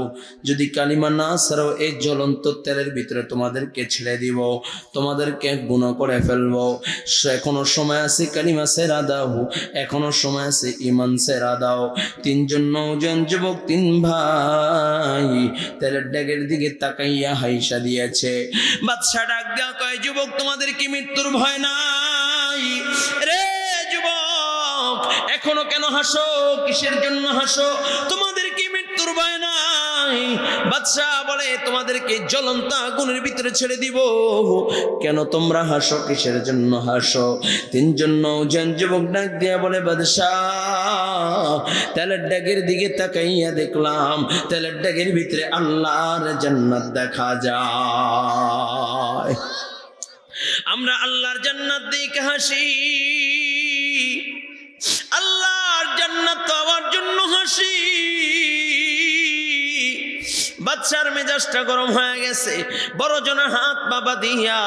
যদি কালিমা না ছাড়াও এই জ্বলন্ত তেলের ভিতরে তোমাদেরকে ছেড়ে দিব, তোমাদেরকে গুনাহ করে ফেলবো। এখনো সময় আছে, কালিমা ছেড়া দাও, এখনো সময় আছে, ঈমান ছেড়া দাও। 3 জন নওজোয়ান যুবক, 3 ভাই তেলের ডেগের দিকে তাকাইয়া হাইসা দিয়েছে। বাদশা ডাক দেয়া কয়, যুবক তোমাদের কি মৃত্যুর ভয় নাই? রে যুবক, এখনো কেন হাসো? কিসের জন্য হাসো? তোমাদের কি মৃত্যুর ভয় নাই? বাদশা বলে, তোমাদেরকে জ্বলন্ত আগুনের ভিতরে ছেড়ে দিব, কেন তোমরা হাসো? কিসের জন্য হাসো? 3 জন নওজোয়ান যুবক ডাক দিয়া বলে, বাদশা তেলের ডেগের দিকে তাকাইয়া দেখলাম তেলের ডেগের ভিতরে আল্লাহর জান্নাত দেখা যায়। আমরা আল্লাহর জান্নাত দেখে হাসি, আল্লাহর জান্নাত পাওয়ার জন্য হাসি। বাদশার মেজাজটা গরম হয়ে গেছে, বড় জনের হাত বাবা দিয়া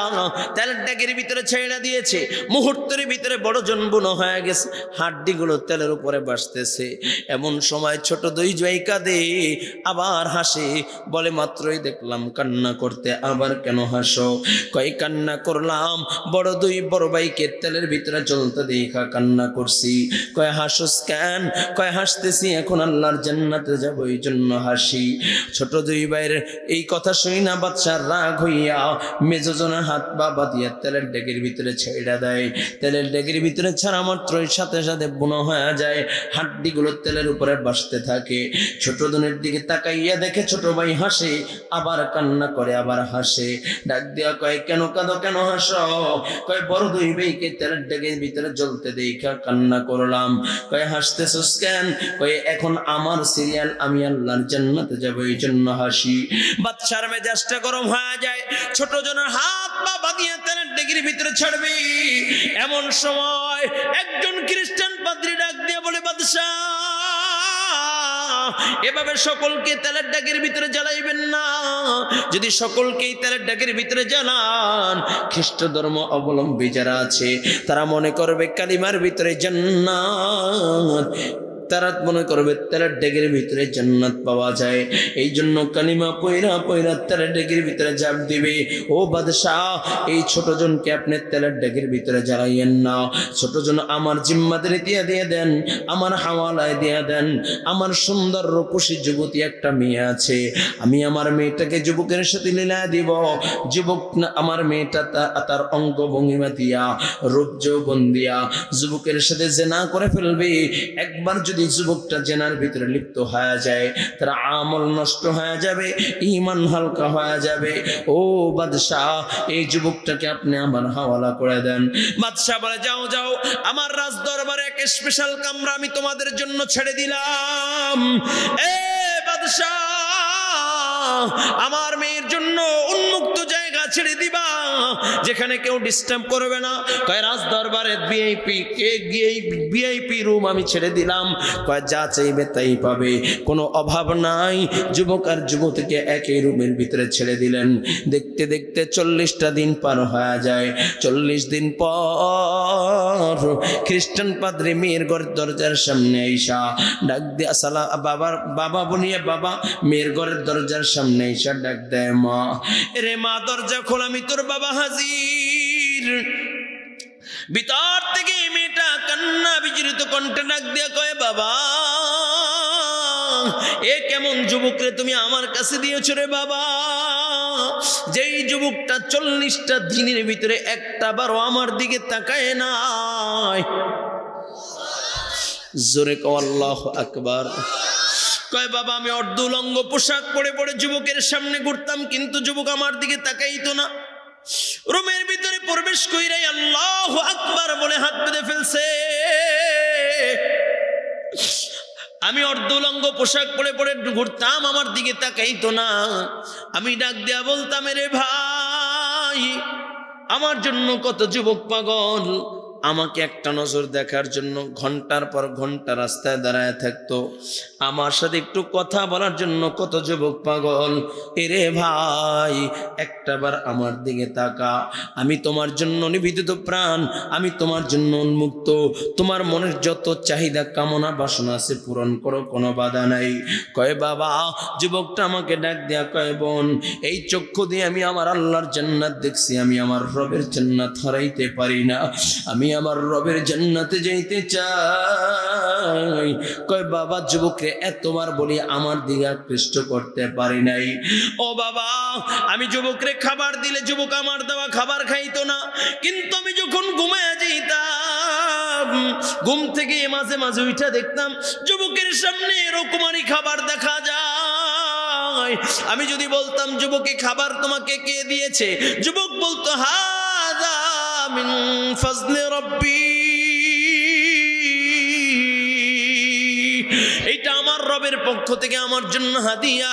তেলের ডেকের ভিতরে ছেড়ে দিয়েছে। মুহূর্তের ভিতরে বড় জন বুনো হয়ে গেছে, হাড্ডিগুলো তেলের উপরে ভাসতেছে। এমন সময় ছোট দুই জয় কাঁদে আবার হাসে, বলে মাত্রই দেখলাম কান্না করতে, আবার কেন হাসো? কয় কান্না করলাম বড় দুই বড় ভাইকে তেলের ভিতরে চলতে দেখা কান্না করছি। কয় হাসোস কেন? কয় হাসতেছি এখন আল্লাহর জান্নাতে যাবো এই জন্য হাসি। ছোট দুই ভাইয়ের এই কথা শুই না বাদশার রাগ হইয়া মেজজনের হাত বাবা দিয়া তেলের ডেকের ভিতরে ছেড়ে দেয়। তেলের ডেকের ভিতরে ছাড়া মাত্রই সাথে সাথে বুনো হয়ে যায়, হাড্ডিগুলো তেলের উপরে ভাসতে থাকে। ছোট জনের দিকে তাকাইয়া দেখে ছোট ভাই হাসে, আবার কান্না করে, আবার হাসে। ডাক দিয়া কয় কেন কাঁদো, কেন হাসো? কয় বড় দুই ভাইকে তেলের ডেকের ভিতরে জ্বলতে দেখা কান্না করলাম। কয় হাসতেছস কেন? কয় এখন আমার সিরিয়াল, আমি আল্লাহর জান্নাতে যাবো এই জন্য হাসি। বাদশার মেজাজটা গরম হয়ে যায়, ছোট জনের হাত বাবা দিয়ে তেলের ডেকের ভিতরে ছাড়বে। এমন সময় একজন খ্রিস্টান পাদ্রী ডাক দিয়ে বলে, বাদশা এভাবে সকলকে তেলের ডেকের ভিতরে জ্বালাইবেন না। যদি সকলকেই তেলের ডেকের ভিতরে জ্বালান, খ্রিস্ট ধর্ম অবলম্বী যারা আছে তারা মনে করবে কালিমার ভিতরে জান্নাত, তারা মনে করবে তেলের ডেকের ভিতরে জান্নাত পাওয়া যায়। এই জন্য কালিমা পয়রা পয়রা তেলের ডেকের ভিতরে ঝাঁপ দিবে। ও বাদশাহ, এই ছোট জনকে আপনি তেলের ডেকের ভিতরে জ্বালাইয়েন না। ছোট জন আমার জিম্মাদারি দিয়ে দেন, আমার হাওয়ালায় দিয়ে দেন। আমার সুন্দর রূপসী যুবতী একটা মেয়ে আছে, আমি আমার মেয়েটাকে যুবকের সাথে লীলায় দিব। যুবক না আমার মেয়েটা তার অঙ্গ ভঙ্গিমা দিয়া রূপ যৌবন দিয়া যুবকের সাথে জেনা করে ফেলবে। একবার যদি যুবকটা জেনার ভিতরে লিপ্ত হয়ে যায়, তার আমল নষ্ট হয়ে যাবে, ঈমান হালকা হয়ে যাবে। ও বাদশাহ, এই যুবকটাকে আপনি আমার হাওয়ালা করে দেন। বাদশাহ বলে, যাও যাও, আমার রাজ দরবারে এক স্পেশাল কামরা আমি তোমাদের জন্য ছেড়ে দিলাম। এ বাদশাহ, আমার মেয়ের জন্য উন্মুক্ত জায়গা ছেড়ে দিবা, যেখানে কেউ ডিস্টার্ব করবে না। কয় রাজ দরবারে ভিআইপি রুম আমি ছেড়ে দিলাম। কয় যা চাইবে তাই পাবে, কোনো অভাব নাই। যুবক আর যুবতীকে একই রুমের ভিতরে ছেড়ে দিলেন। দেখতে দেখতে 40টা দিন পার হয়ে যায়। 40 দিন পর খ্রিস্টান পাদ্রী মেয়ের ঘর দরজার সামনে আইসা ডাক দিয়া বাবা বলিয়া বাবা মেয়ের ঘরের দরজার সামনে আইসা ডাক দেয়, মা রে মা দরজা খোল, আমি তোর বাবা হাজির। ভিতর থেকে মেয়েটা কান্না বিজড়িত কণ্ঠে ডাক দিয়া কয়, বাবা এ কেমন যুবক রে তুমি আমার কাছে দিয়েছ রে বাবা? যেই যুবকটা 40টা দিনের ভিতরে একটা বারও আমার দিকে তাকায় নাই। জোরে কও আল্লাহু আকবার। কয় বাবা আমি অর্ধউলঙ্গ পোশাক পরে পরে যুবকের সামনে ঘুরতাম, কিন্তু যুবক আমার দিকে তাকাইতো না। রুমের ভিতরে প্রবেশ কইরাই আল্লাহু আকবার বলে হাত বেঁধে ফেলছে। আমি অর্ধউলঙ্গ পোশাক পরে পরে ঘুরতাম, আমার দিকে তাকাইতো না। আমি ডাক দেয়া বলতাম, রে ভাই আমার জন্য কত যুবক পাগল, আমাকে একটা নজর দেখার জন্য ঘন্টার পর ঘন্টা রাস্তায় দাঁড়ায় থাকতো, আমার সাথে একটু কথা বলার জন্য কত যুবক পাগল। এরে ভাই একটাবার আমার দিকে তাকা, আমি তোমার জন্য নিবেদিত প্রাণ, আমি তোমার জন্য উন্মুক্ত। তোমার মনের যত চাহিদা কামনা বাসনা আছে পূরণ করো, কোনো বাধা নাই। কয় বাবা, যুবকটা আমাকে ডাক দেয়া কয়, বোন এই চক্ষু দিয়ে আমি আমার আল্লাহর জান্নাত দেখছি, আমি আমার রবের জান্নাত হারাইতে পারি না, আমি আমার রবের জান্নাতে যাইতে চাই। কয় বাবা যুবককে এতবার বলি আমার দিকে আকৃষ্ট করতে পারি নাই। ও বাবা আমি যুবকরে খাবার দিলে যুবক আমার দেওয়া খাবার খাইতো না, কিন্তু আমি যখন ঘুমায় যাইতাম ঘুম থেকে মাঝে মাঝে উঠা দেখতাম যুবকের সামনে এরকমই খাবার দেখা যায়। আমি যদি বলতাম যুবকে খাবার তোমাকে কে দিয়েছে, যুবক বলতো হাদা মিন ফাজলি রব্বি, এটা আমার রবের পক্ষ থেকে আমার জন্য হাদিয়া,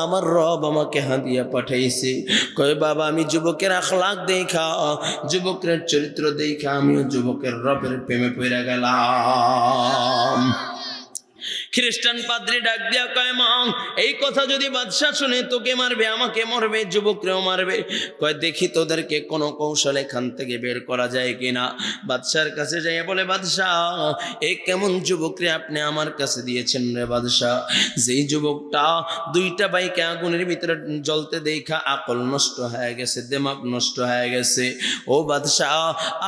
আমার রব আমাকে হাদিয়া পাঠাইছে। কয় বাবা আমি যুবকের আখলাক দেখা, যুবকের চরিত্র দেখা আমিও যুবকের রবের প্রেমে পড়ে গেলাম। খ্রিস্টান পাদ্রী ডাক দিয়া কয় মা এই কথা যদি বাদশা শুনে তোকে মারবে, আমাকে মারবে, যুবকরেও মারবে। কয় দেখি তোদেরকে কোনো কৌশল এখান থেকে বের করা যায় কিনা। বাদশার কাছে যাই বলে বাদশাহ এই কেমন যুবকরে আপনি আমার কাছে দিয়েছেন রে বাদশাহ? যেই যুবকটা দুইটা বাইকে আগুনের ভিতরে জ্বলতে দেখা আকল নষ্ট হয়ে গেছে, দিমাগ নষ্ট হয়ে গেছে। ও বাদশাহ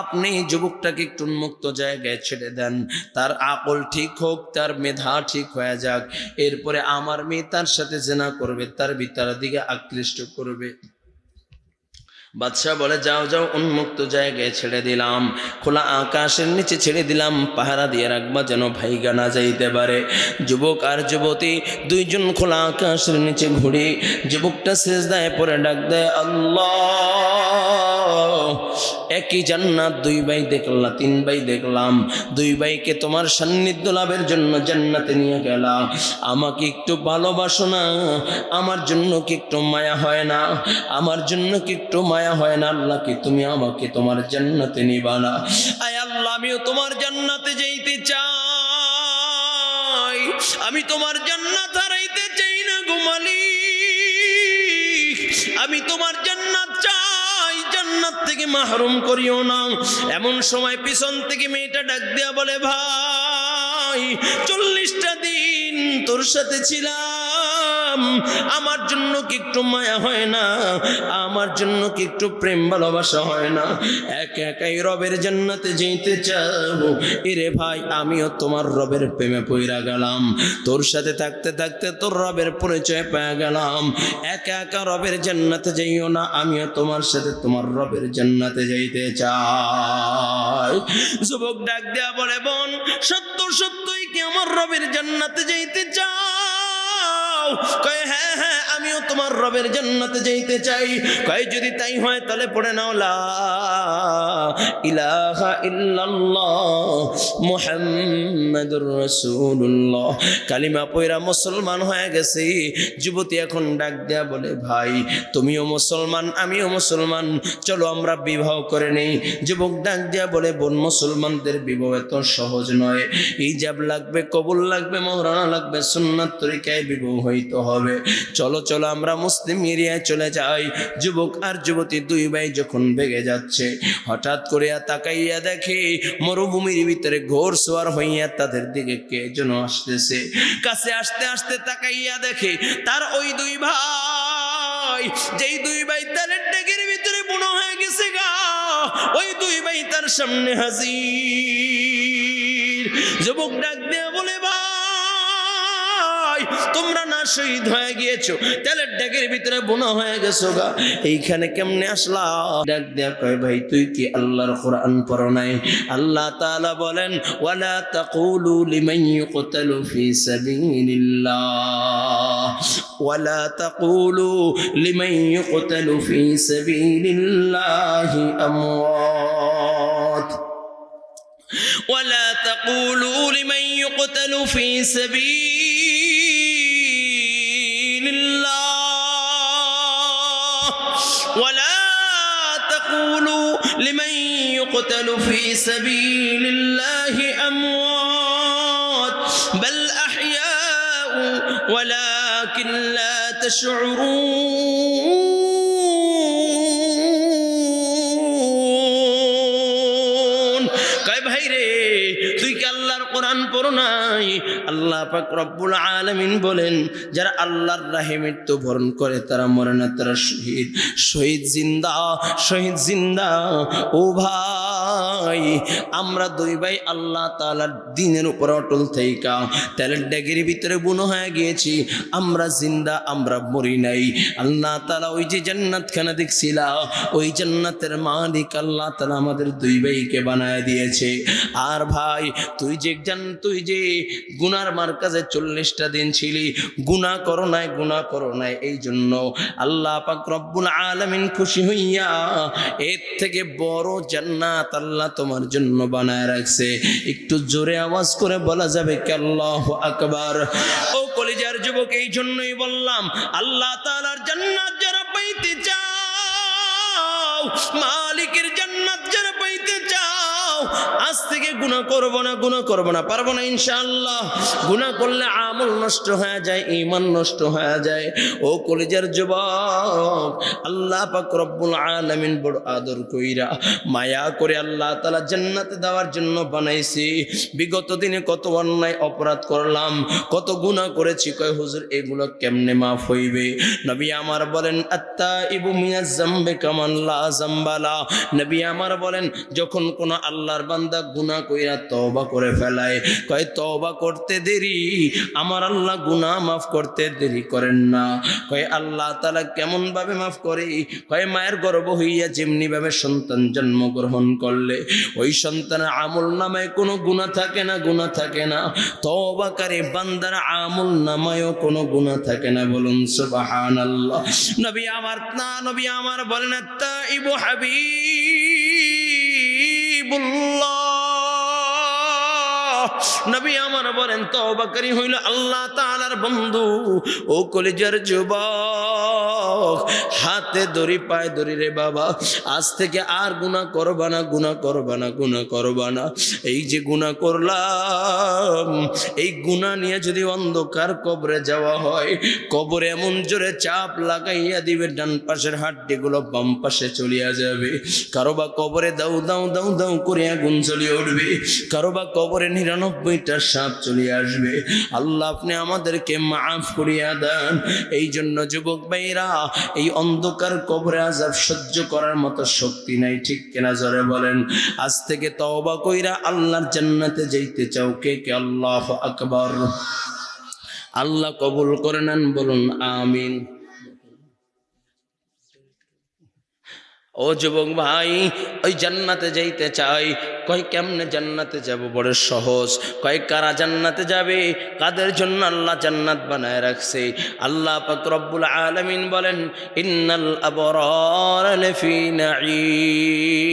আপনি যুবকটাকে একটু উন্মুক্ত জায়গায় ছেড়ে দেন, তার আকল ঠিক হোক, তার মেধা ঠিক হয়ে যাক, এরপরে আমার মেয়ে তার সাথে জেনা করবে, তার ভিতরের দিকে আকৃষ্ট করবে। বাদশাহ বলে যাও যাও, উন্মুক্ত জায়গায় ছেড়ে দিলাম, খোলা আকাশের নিচে ছেড়ে দিলাম, পাহারা দিয়ে রাখবা যেন ভাইগা না যাইতে পারে। যুবক আর যুবতী দুইজন খোলা আকাশের নিচে ঘুরে, যুবকটা সিজদায় পড়ে ডাক দেয় আল্লাহ। একই জান্নাত দুই ভাই দেখলাম, তিন ভাই দেখলাম, দুই ভাইকে তোমার সান্নিধ্য লাভের জন্য জান্নাতে নিয়ে গেলাম, আমাকে একটু ভালোবাসো না? আমার জন্য কি একটু মায়া হয় না? আমার জন্য কি একটু মায়া হয় না? আল্লাহ কি তুমি আমাকে তোমার জান্নাতে নিবা না? আয় আল্লাহ আমিও তোমার জান্নাতে যাইতে চাই, আমি তোমার জান্নাত হারাইতে চাই না গো মালিক, আমি তোমার জান্নাত চাই, জান্নাত থেকে মাহরুম করিও না। এমন সময় পিছন থেকে মেয়েটা ডাক দিয়া বলে ভাই 40টা দিন তোর সাথে ছিলাম, আমার জন্য কি একটু মায়া হয় না? আমার জন্য কি একটু প্রেম ভালোবাসা হয় না? একা একাই রবের জান্নাতে যেতে চাও। এরে ভাই আমিও তোমার রবের প্রেমে পইরা গেলাম, তোর সাথে থাকতে থাকতে তোর রবের পরিচয় পেয়ে গেলাম। একা একা রবের জান্নাতে যাইও না, আমিও তোমার সাথে তোমার রবের জান্নাতে যাইতে চাই। যুবক ডাক দেয়া বলে বোন সত্য সত্যই কি আমার রবের জান্নাতে যাইতে চাও? কয় হ্যাঁ হ্যাঁ আমিও তোমার রবের জান্নাতে যাইতে চাই। কয় যদি তাই হয় তাহলে পড়ে নাও লা ইলাহা ইল্লাল্লাহ মুহাম্মাদুর রাসূলুল্লাহ। কালিমা পয়রা মুসলমান হয়ে গেছে। যুবতী এখন ডাক দেয়া বলে ভাই তুমিও মুসলমান আমিও মুসলমান, চলো আমরা বিবাহ করে নেই। যুবক ডাক দেয়া বলে বোন মুসলমানদের বিবাহ এত সহজ নয়, হিজাব লাগবে, কবুল লাগবে, মোহরানা লাগবে, সুন্নাত তরিকায় বিবাহ হইতে হবে। চলো চলো আমরা মুসলিম এরিয়ায় চলে যাই। যুবক আর যুবতী দুই ভাই যখন বেগে যাচ্ছে, হঠাৎ করে তাকাইয়া দেখে মরুভূমির ভিতরে ঘোড়সওয়ার হইয়া তাদের দিকে কে যেন আসতেছে। কাছে আসতে আসতে তাকাইয়া দেখে তার ওই দুই ভাই, যেই দুই ভাই তার ডেকের ভিতরে বুনো হয়ে গেছে গা, ওই দুই ভাই তার সামনে হাজির। যুবক ডাক দিয়ে বলে ভাই তোমরা না শহীদ হয়ে গিয়েছো, তেলের ডেকের ভিতরে বোনা হয়ে গেছো গা, এইখানে কেমনে আসলা? ডাক দেয়া কয় ভাই তুই কি আল্লাহর কোরআন পড়ো নাই? আল্লাহ তাআলা বলেন ওয়ালা তাকুলু লিমান ইউকতালু ফি সাবিলিল্লাহ, ওয়ালা তাকুলু লিমান ইউকতালু ফি সাবিলিল্লাহি আমওয়াত, ولا تقولوا لمن يقتل في سبيل الله، ولا تقولوا لمن يقتل في سبيل الله أموات بل أحياء ولكن لا تشعرون। কোরআন পড়ো নাই? আল্লাহ পাক রব্বুল আলামিন বলেন যারা আল্লাহর রাহে মৃত্যু বরণ করে তারা মরে না, তারা শহীদ। শহীদ জিন্দা, শহীদ জিন্দা। ও ভাই আমরা দুই ভাই আল্লাহ তাআলার দ্বীনের উপর অটল থাইকা তেলের ডেগের ভিতরে বুনো হয়ে গিয়েছি, আমরা জিন্দা, আমরা মরি নাই। আল্লাহ তাআলা ওই যে জান্নাতখানা দেখছিলা, ওই জান্নাতের মালিক আল্লাহ তাআলা আমাদের দুই ভাইকে বানায় দিয়েছে। আর ভাই তুই যে গুনার মার্কাজে 40টা দিন ছিলি, গুনাহ করো নাই, এই জন্য আল্লাহ পাক রব্বুল আলামিন খুশি হইয়া এর থেকে বড় জান্নাত আল্লাহ তোমার জন্য বানায় রাখছে। একটু জোরে আওয়াজ করে বলা যাবে কি আল্লাহু আকবার? ও কলিজার যুবক, এই জন্যই বললাম আল্লাহ তাআলার জান্নাত যারা পাইতে চাও, মালিকের জান্নাত যারা পাইতে চাও, আজ থেকে গুনাহ করব না, পারবো না ইনশাআল্লাহ। গুনাহ করলে আমল নষ্ট হয়ে যায়, ঈমান নষ্ট হয়ে যায়। ও কলিজার যুবক, আল্লাহ পাক রব্বুল আলামিন বড় আদর কইরা মায়া করে আল্লাহ তাআলা জান্নাতে দেওয়ার জন্য বানাইছি। বিগত দিনে কত অন্যায় অপরাধ করলাম, কত গুনাহ করেছি, কয় হুজুর এগুলো কেমনে মাফ হইবে? নবী আমার বলেন আত্তাইবু মিনাজ যামবি কামান লা যামবালা। নবী আমার বলেন যখন কোন আল্লাহর বান্দা গুনাহ কইরা তওবা করে ফেলায়, কয় তওবা করতে দেরি, আমার আল্লাহ গুনাহ মাফ করতে দেরি করেন না। কয় আল্লাহ তাআলা কেমন ভাবে মাফ করে? কয় মায়ের গর্ভ হইয়া যেমনি ভাবে সন্তান জন্মগ্রহণ করলে ওই সন্তানের আমল নামায় কোনো গুনাহ থাকে না, তওবাকারী বান্দার আমল নামায়ও কোনো গুনাহ থাকে না। বলুন সুবহানাল্লাহ। নবী আমার বলেন আত্তাইবু হাবিবুল্লাহ। নবী আমার বলেন তওবাকারী হইল আল্লাহ তাআলার বন্ধু। ও কলিজার যুবক, হাতে দড়ি পায়ে দড়ি রে বাবা, আজ থেকে আর গুনাহ করবা না। এই যে গুনাহ করলাম, এই গুনাহ নিয়ে যদি অন্ধকার কবরে যাওয়া হয়, কবরে এমন জোরে চাপ লাগাইয়া দিবে ডান পাশের হাড্ডিগুলো বাম পাশে চলিয়া যাবে। কারো বা কবরে দাউ দাউ দাউ দাউ করে আগুন জ্বলিয়ে উঠবে, কারো বা কবরে 99টা সাপ চলে আসবে। আল্লাহ আপনি আমাদেরকে মাফ করিয়া দেন। এই জন্য যুবক ভাইরা, এই অন্ধকার কবরে আযাব সহ্য করার মতো শক্তি নাই, ঠিক কিনা জোরে বলেন? আজ থেকে তওবা কইরা আল্লাহর জান্নাতে যাইতে চাও কে কে? আল্লাহু আকবার। আল্লাহ কবুল করে নেন, বলুন আমিন। ও যুবক ভাই, ওই জান্নাতে যাইতে চাই, কয় কেমনে জান্নাতে যাব? বড় সহজ। কয় কারা জান্নাতে যাবে, কাদের জন্য আল্লাহ জান্নাত বানায় রাখছে? আল্লাহ পাক রব্বুল আলামিন বলেন ইন্নাল আবরার লাফি নাঈম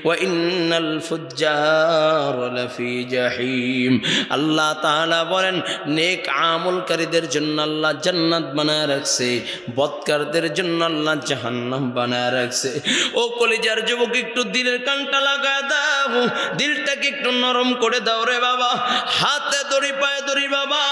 ওয়া ইন্নাল ফুজ্জার লাফি জাহিম। আল্লাহ তাআলা বলেন নেক আমলকারীদের জন্য আল্লাহ জান্নাত বানায় রাখছে, বদকারদের জন্য আল্লাহ জাহান্নাম বানায় রাখছে। ও কলিজার যুবক, একটু দিলের কানটা লাগা দাও, দিলটাকে একটু নরম করে দাও রে বাবা। হাতে দড়ি পায়ে দড়ি বাবা।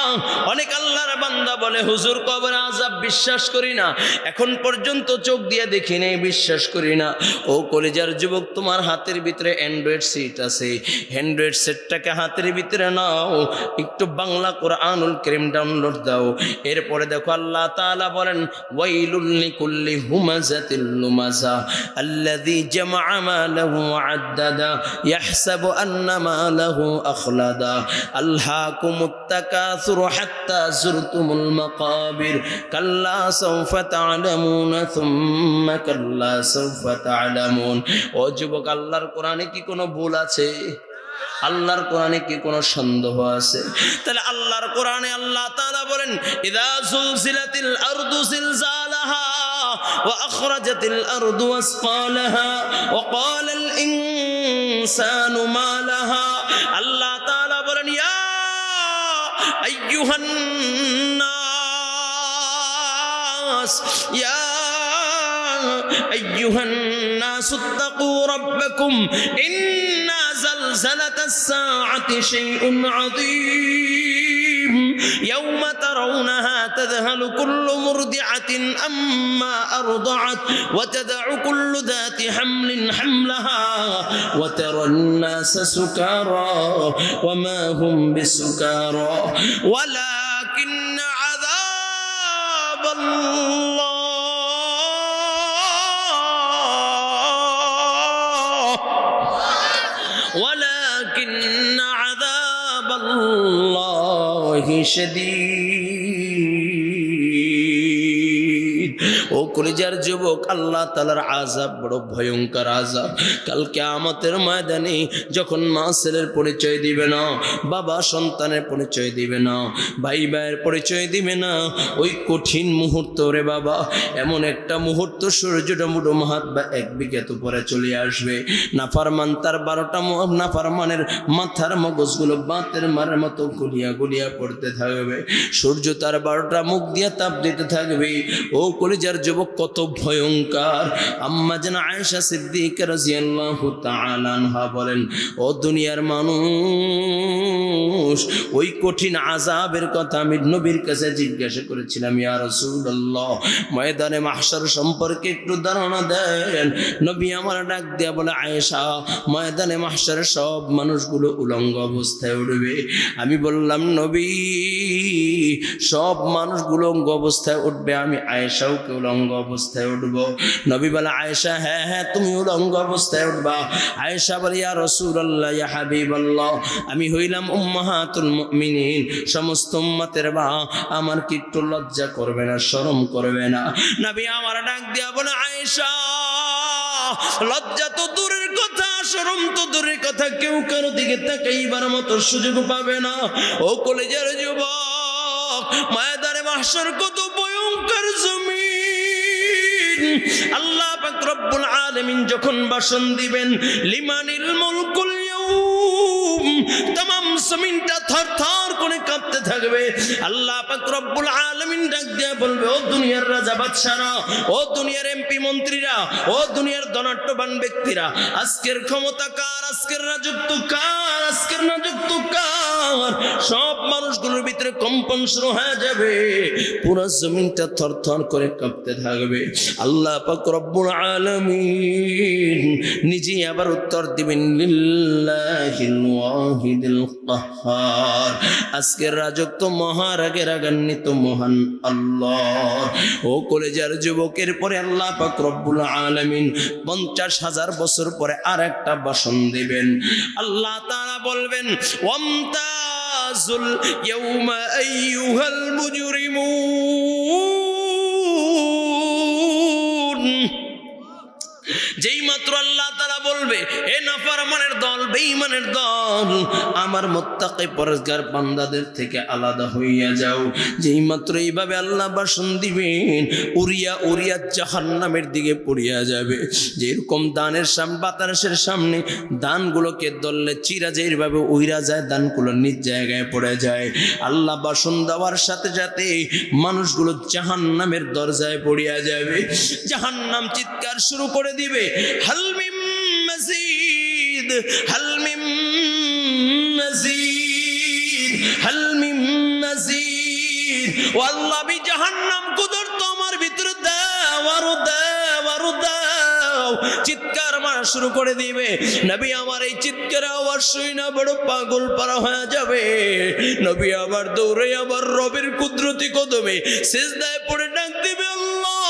অনেক আল্লাহর বান্দা বলে হুজুর কবর আযাব বিশ্বাস করি না, এখন পর্যন্ত চোখ দিয়ে দেখি নাই, বিশ্বাস করি না। ও কলিজার যুবক, তোমার হাতের ভিতরে অ্যান্ড্রয়েড সেট আছে, অ্যান্ড্রয়েড সেটটাকে হাতের ভিতরে নাও, একটু বাংলা কোরআনুল কারীম ডাউনলোড দাও। এরপরে দেখো আল্লাহ তাআলা বলেন ওয়াইলুল লিকুল্লি হুমাযাতিল লুমাযা আল্লাযী জামআ মালাহু ওয়া আদ্দাদা ইয়াহসাবু আন্না মালাহু আখলাদা আলহাকুমুত তাকাসুরু হাত্তা যুরতুমুল মাকাবির কাল্লা সাওফা তা'লামুনা সুম্মা কাল্লা সাওফা তা'লামুন। ও যুবক, আল্লাহর কোরআনে কি কোনো ভুল আছে? আল্লাহর কোরআনে কি কোনো সন্দেহ আছে? তাহলে আল্লাহর কোরআনে আল্লাহ তাআলা বলেন ইযা যুলজিলাতিল আরদু জিলজালাহা ওয়া আখরাজাতিল আরদু আসকালাহা ওয়া ক্বালাল ইনসানু মা লাহা। আল্লাহ তাআলা বলেন ইয়া আইয়ুহান নাস ইয়া আইয়ুহান নাস ইত্তাকু রাব্বাকুম ইন্না যালজালাতাস সাআতি শাইউন আযীম ইয়াওমা তারাউনাহা তাযহালু কুল্লু মুরদিআতিন আম্মা আরদাআত ওয়া তাদউ কুল্লু যাতি হামলিন হামলাহা ওয়া তারান নাসা সুকারা ওয়া মা হুম বিসুকারা ওয়ালাকিন্না আযাবাল্লাহ ولكن عذاب الله شديد। ও কলিজার যুবক, আল্লাহ তাআলার আযাব বড় ভয়ঙ্কর আযাব। কাল কিয়ামতের ময়দানে যখন মা ছেলের পরিচয় দিবে না, বাবা সন্তানের পরিচয় দিবে না, ভাই ভাইয়ের পরিচয় দিবে না, ওই কঠিন মুহূর্ত রে বাবা, এমন একটা মুহূর্ত সূর্যটা মুঠো হাত বা 1 বিঘত পরে চলে আসবে। নাফরমান তার 12টা নাফরমানের মাথার মগজগুলো বাতের মারের মতো গুলিয়া গুলিয়া পড়তে থাকবে। সূর্য তার 12টা মুখ দিয়ে তাপ দিতে থাকবে। ও কলিজার যুবক, কত ভয়ঙ্কর। আম্মা জান আয়েশা সিদ্দিকা রাদিয়াল্লাহু তাআলা আনহা বলেন, ও দুনিয়ার মানুষ, ওই কঠিন আযাবের কথা আমি নবীর কাছে জিজ্ঞাসা করেছিলাম, ইয়া রাসূলুল্লাহ, ময়দানে মাহশর সম্পর্কে একটু ধারণা দেন। নবী আমার ডাক দিয়া বলে, আয়েশা, ময়দানে মাহশরে সব মানুষগুলো উলঙ্গ অবস্থায় উঠবে। আমি বললাম, নবী, সব মানুষগুলো উলঙ্গ অবস্থায় উঠবে, আমি আয়েশাও কে উলঙ্গ অবস্থায় উঠব? নবী বলে, আয়েশা, হ্যাঁ হ্যাঁ, তুমি উলঙ্গ অবস্থায় উঠবা। আয়েশা বলে, ইয়া রাসূলুল্লাহ, ইয়া হাবিবাল্লাহ, আমি হইলাম উম্মাহাতুল মুমিনিন, সমস্ত উম্মতের মা, আমার কি একটু লজ্জা করবে না, শরম করবে না? নবী আমার ডাক দিয়া বলে, আয়েশা, লজ্জা তো দূরের কথা, শরম তো দূরের কথা, কেউ কারো দিকে তাকাইবার মতো সুযোগ পাবে না। ও কলেজের যুবক, ময়দানে মাহশর কত ভয়ঙ্কর জমিন। আল্লাহ পাক রব্বুল আলামিন যখন ভাষণ দিবেন, লিমানিল মুলকুল ইয়াউম, तमाम জমিনটা থরথর করে কাঁপতে থাকবে। আল্লাহ পাক রব্বুল আলামিন ডাক দিয়ে বলবে, ও দুনিয়ার রাজা বাদশারা, ও দুনিয়ার এমপি মন্ত্রীরা, ও দুনিয়ার ধনাঢ্যবান ব্যক্তিরা, আজকের ক্ষমতা কার, আজকের রাজত্ব কার, আজকের রাজত্ব কার? সব মানুষগুলোর ভিতরে কম্পন শুরু হয়ে যাবে, পুরো জমিনটা থরথর করে কাঁপতে থাকবে। আল্লাহ পাক রব্বুল আলামিন নিজে আবার উত্তর দিবেন, লিল্লাহিল ওয়াহিদিল কাহ্হার, আজকের রাজত্ব মহারাগে রাগান্বিত মহান আল্লাহ। ও কলেজার যুবকের পরে আল্লাহ পাক রব্বুল আলামিন 50,000 বছর পরে আর একটা ভাষণ দিবেন। আল্লাহ তাআলা বলবেন, ওয়ামতাজুল ইয়াউমা আইয়ুহাল মুজরিমুন। যেই মাত্র আল্লাহ তাআলা বলবে, এ নাফরমানের দল, বেঈমানের দল, আমার মুত্তাকি পরহেজগার বান্দাদের থেকে আলাদা হইয়া যাও। যেই মাত্র এইভাবে আল্লাহ ভাষণ দিবেন, উড়িয়া উড়িয়া জাহান্নামের দিকে পড়িয়া যাবে। যেরকম দানের সামনে, বাতাসের সামনে দানগুলোকে দললে চিরা যেভাবে উইরা যায়, দানগুলো নিজ জায়গায় পড়ে যায়। আল্লাহ ভাষণ দেওয়ার সাথে সাথে মানুষগুলো জাহান্নামের দরজায় পড়িয়া যাবে। জাহান্নাম চিৎকার শুরু করে দিবে, হাল মিন মাজিদ, হাল মিন মাজিদ, হাল মিন মাজিদ। ও আল্লাহ, আমি জাহান্নাম কুদরত আমার ভিতরে দাও, আরো দাও, আরো দাও। চিৎকার মারা শুরু করে দিবে। নবী আমার এই চিৎকার আওয়াজ শুনে না বড় পাগল পারা হয়ে যাবে। নবী আবার দৌড়ে আবার রবের কুদরতি কদমে সিজদায় পড়ে ডাক দিবে, আল্লাহ,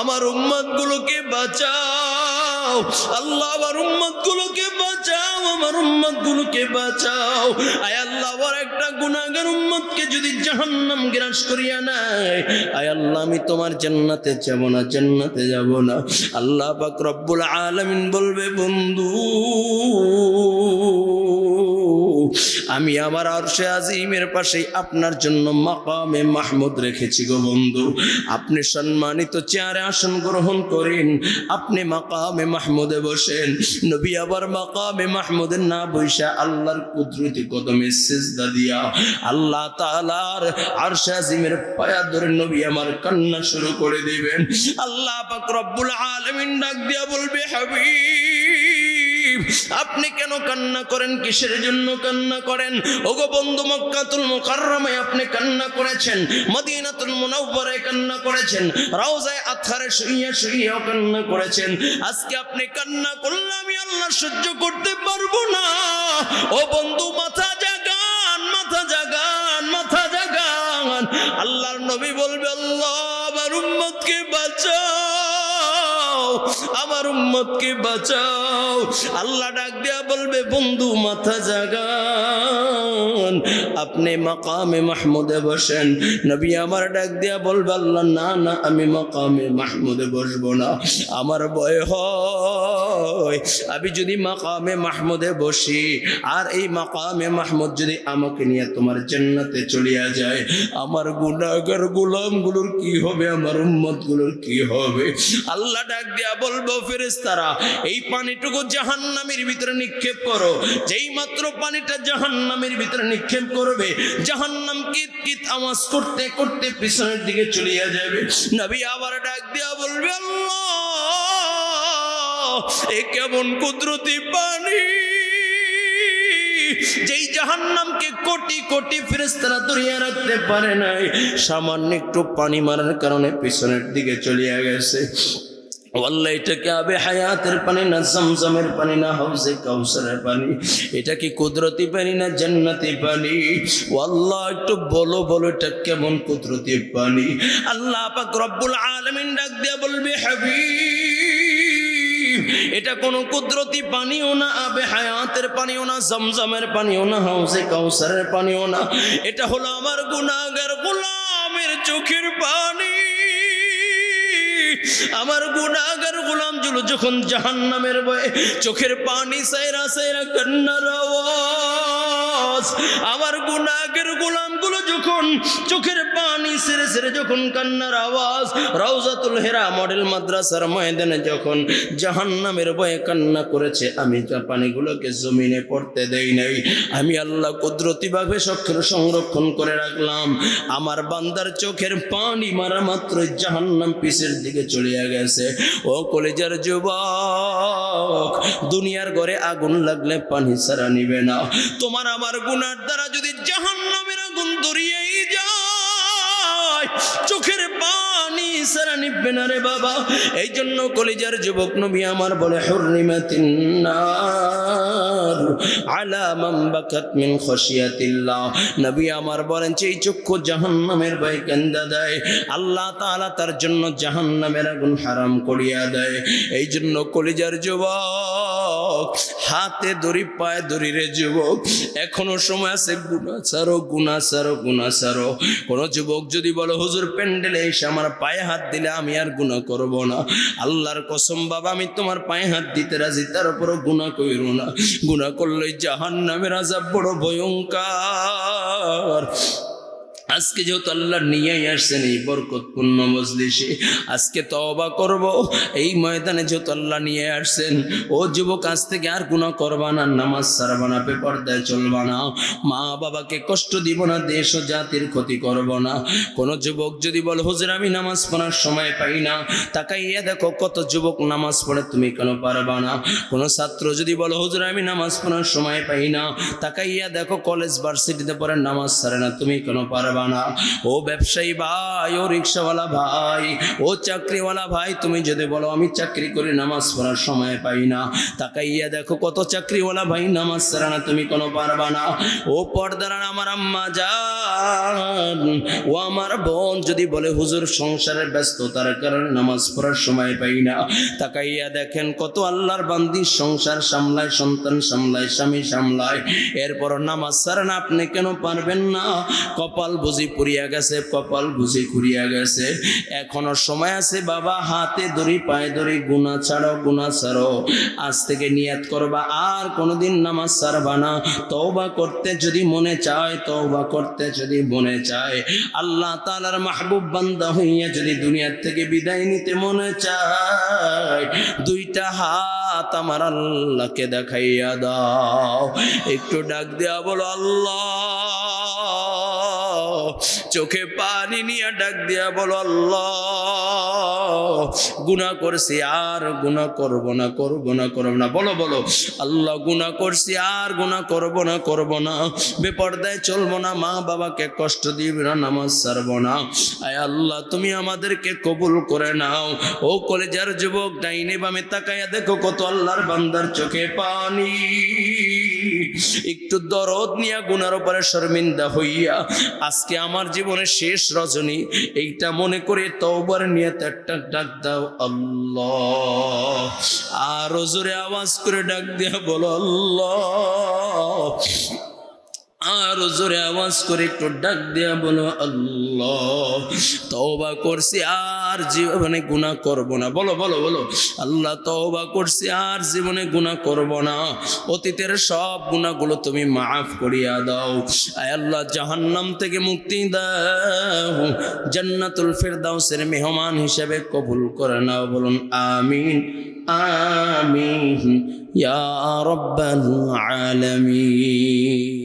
আমার উম্মত গুলোকে বাঁচাও। আল্লাহ, আমার উম্মত গুলোকে বাঁচাও, আমার উম্মত গুলোকে বাঁচাও। আয় আল্লাহ, আমার একটা গুনাহগার উম্মতকে যদি জাহান্নাম গ্রাস করিয়া নেয়, আয় আল্লাহ, আমি তোমার জান্নাতে যাব না, জান্নাতে যাব না। আল্লাহ পাক রব্বুল আলামিন বলবে, বন্ধু, আমি আমার আরশে আজিমের পাশে আপনার জন্য মাকামে মাহমুদ রেখেছি গো বন্ধু। আপনি সম্মানিত চেয়ারে আসন গ্রহণ করেন, আপনি মাকামে মাহমুদে বসেন। নবী আবার মাকামে মাহমুদে না বইসা আল্লাহর কুদরতি কদমে সিজদা দিয়া আল্লাহ তাআলার আরশে আজিমের পায়া ধরে নবী আমার কান্না শুরু করে দিবেন। আল্লাহ পাক রব্বুল আলামিন ডাক দিয়া বলবে, হাবিব, আপনি কেন কান্না করেন, কিসের জন্য কান্না করেন? ওগো বন্ধু, মক্কাতুল মুকাররমায় আপনি কান্না করেছেন, মদিনাতুল মুনাওয়ারায় কান্না করেছেন, রওজায়ে আতহারে শুইয়া শুইয়া কান্না করেছেন। আজকে আপনি কান্না করলে আমি আল্লাহ সহ্য করতে পারবো না। ও বন্ধু, মাথা জাগান, মাথা জাগান, মাথা জাগান। আল্লাহর নবী বলবে, আল্লাহ, আমার উম্মতকে বাঁচাও, আমার উম্মতকে বাঁচাও। আল্লাহ ডাক দিয়া বলবে বন্ধু মাথা জাগান, আপনি মাকামে মাহমুদে বসেন। নবী আমার ডাক দিয়া বলবে আল্লাহ না না, আমি মাকামে মাহমুদে বসবো না, আমার ভয় হয় আমি যদি মাকামে মাহমুদে বসি আর এই মাকামে মাহমুদ যদি আমাকে নিয়ে তোমার জান্নাতে চলিয়া যায়, আমার গুনাহগার গোলামগুলোর কি হবে, আমার উম্মতগুলোর কি হবে? আল্লাহ ডাক দিয়া বলবো ফেরেশতারা এই পানিটুকু জাহান্নামের ভিতরে নিক্ষেপ করো। যেই মাত্র পানিটা জাহান্নামের ভিতরে নিক্ষেপ করবে, জাহান্নাম কিত কিত আওয়াজ করতে করতে পিছনের দিকে চলিয়া যাবে। নবী আবার ডাক দিয়া বলবে আল্লাহ এ কেমন কুদরতি পানি, যেই জাহান্নামকে কোটি কোটি ফেরেশতারা ধরিয়া রাখতে পারে নাই, সামান্য একটু পানি মারার কারণে পিছনের দিকে চলিয়া গেছে। আল্লাহ এটা কি আবে হায়াতের পানি না জমজমের পানি না হাউজে কাউসারের পানি? এটা কি কুদরতি পানি না জান্নাতি পানি? ও আল্লাহ একটু বলো বলো এটা কেমন কুদরতি পানি? আল্লাহ পাক রব্বুল আলামিন ডাক দিয়া বলবে হাবিব এটা কোনো কুদরতি পানিও না, আবে হায়াতের পানিও না, জমজমের পানিও না, হাউজে কাউসারের পানিও না, এটা হলো আমার গুনাহগার গোলামের চোখের পানি। আমার গুনাহগার গোলামগুলো যখন জাহান্নামের ভয়ে চোখের পানি সাইরা সাইরা কান্নার আওয়াজ, আমার গুনাহগার গোলামগুলো যখন চোখের পানি ছেড়ে ছেড়ে যখন কান্নার আওয়াজ, রওজাতুল হিরা মডেল মাদ্রাসার ময়দানে যখন জাহান্নামের ভয়ে কান্না করেছে, আমি পানিগুলোকে জমিনে পড়তে দেই নাই, আমি আল্লাহ কুদরতিভাবে সংরক্ষণ করে রাখলাম। আমার বান্দার চোখের পানি মারা মাত্র জাহান্নাম পিছের দিকে চলিয়া গেছে। ও কলেজার যুবক, দুনিয়ার ঘরে আগুন লাগলে পানি ছাড়া নিবে না, তোমার আমার গুনার দ্বারা যদি জাহান্নামের আগুন ধরিয়েই যায়, চোখের পানি ছাড়া নিবে না রে বাবা। এই জন্য কলেজার যুবক নবী আমার বলে হুররিমাতিন নার আলা মান বাকাত মিন খাশিয়াতিল্লাহ। নবী আমার বলেন এই চক্ষু জাহান্নামের ভয়ে কান্দা দেয়, আল্লাহ তাআলা তার জন্য জাহান্নামের আগুন হারাম করিয়া দেয়। এই জন্য কলিজার যুবক, হাতে দড়ি পায়ে দড়ি রে যুবক, এখনো সময় আছে, গুনাহ ছাড়ো গুনাহ ছাড়ো গুনাহ ছাড়ো। কোন যুবক যদি বলে হুজুর প্যান্ডেলে এসে আমার পায়ে হাত দিলে আমি আর গুনাহ করব না, আল্লাহর কসম বাবা আমি তোমার পায়ে হাত দিতে রাজি, তারপরও গুনাহ কইরো না, গুনাহ করলে জাহান্নামের আযাব বড় ভয়ঙ্কর। আজকে যেহেতু আল্লাহ নিয়ে আসছেন এই বরকতপূর্ণ মজলিসে, আজকে তওবা করব। এই ময়দানে যেহেতু আল্লাহ নিয়ে আসছেন, ও যুবক আজ থেকে আর গুনাহ করবা না, নামাজ ছাড়বা না, বেপরদায় চলবা না, মা বাবাকে কষ্ট দিব না, দেশ ও জাতির ক্ষতি করব না। কোন যুবক যদি বলে হুজুর আমি নামাজ পড়ার সময় পাই না, তাকাইয়া দেখো কত যুবক নামাজ পড়ে, তুমি কেন পারবা না? কোন ছাত্র যদি বলে হুজুর আমি নামাজ পড়ার সময় পাই না, তাকাইয়া দেখো কলেজ ভার্সিটিতে পড়ে নামাজ ছাড়ে না, তুমি কেন পারবা না? ও ব্যবসায়ী ভাই, ও রিকশাওয়ালা ভাই, ও চাকরিওয়ালা ভাই, তুমি যদি বলো আমি চাকরি করি নামাজ পড়ার সময় পাই না, তাকাইয়া দেখো কত চাকরিওয়ালা ভাই নামাজ ছাড়ে না, তুমি কোনো পারবা না। ও পর্দার আমার আম্মা জান, ও আমার বোন যদি বলে হুজুর সংসারের ব্যস্ততার কারণে নামাজ পড়ার সময় পাই না, তাকাইয়া দেখেন কত আল্লাহর বান্দি সংসার সামলায়, সন্তান সামলায়, স্বামী সামলায়, এরপর নামাজ ছাড়ে না, আপনি কেন পারবেন না? কপাল বুঝি পুড়িয়া গেছে, কপাল বুঝি খুঁড়িয়া গেছে। এখনো সময় আছে বাবা, হাতে দড়ি পায়ে দড়ি, গুনাহ ছাড়ো গুনাহ ছাড়ো। আজ থেকে নিয়ত করবা আর কোনোদিন নামাজ ছাড়বা না। তওবা করতে যদি মনে চায়, তওবা করতে যদি মনে চায়, আল্লাহ তাআলার মাহবুব বান্দা হইয়া যদি দুনিয়ার থেকে বিদায় নিতে মনে চায়, দুইটা হাত আমার আল্লাহকে দেখাইয়া দাও, একটু ডাক দেয়া বলো আল্লাহ। চোখে পানি নিয়ে ডাক দিয়া বলো আল্লাহ গুনাহ করছি আর গুনাহ করব না, করব না, করব না। বলো বলো আল্লাহ গুনাহ করছি আর গুনাহ করব না, করব না। বেপরদায় চলবো না, মা বাবাকে কষ্ট দিব না, নামাজ ছাড়বো না। আয় আল্লাহ তুমি আমাদেরকে কবুল করে নাও। ও কলেজার যুবক, ডাইনে বামে তাকায়া দেখো কত আল্লাহর বান্দার চোখে পানি। একটু দরদ নিয়া গুনার উপরে শর্মিন্দা হইয়া আজকে আমার জীবনের শেষ রজনী, এইটা মনে করে তওবার নিয়ত একটা ডাক দাও আল্লাহ। আর জোরে আওয়াজ করে ডাক দিয়া বলো আল্লাহ। আর জোরে আওয়াজ করে একটু ডাক দেয়া বলো আল্লাহ। তওবা করছি আর জীবনে গুনাহ করব না। বলো বলো বলো আল্লাহ, তওবা করছি আর জীবনে গুনাহ করব না। অতীতের সব গুনাহগুলো তুমি মাফ করিয়া দাও। আয় আল্লাহ, জাহান্নাম থেকে মুক্তি দাও, জান্নাতুল ফিরদাউসের মেহমান হিসেবে কবুল করে নাও। বলুন আমিন আমিন ইয়া রাব্বাল আলামিন।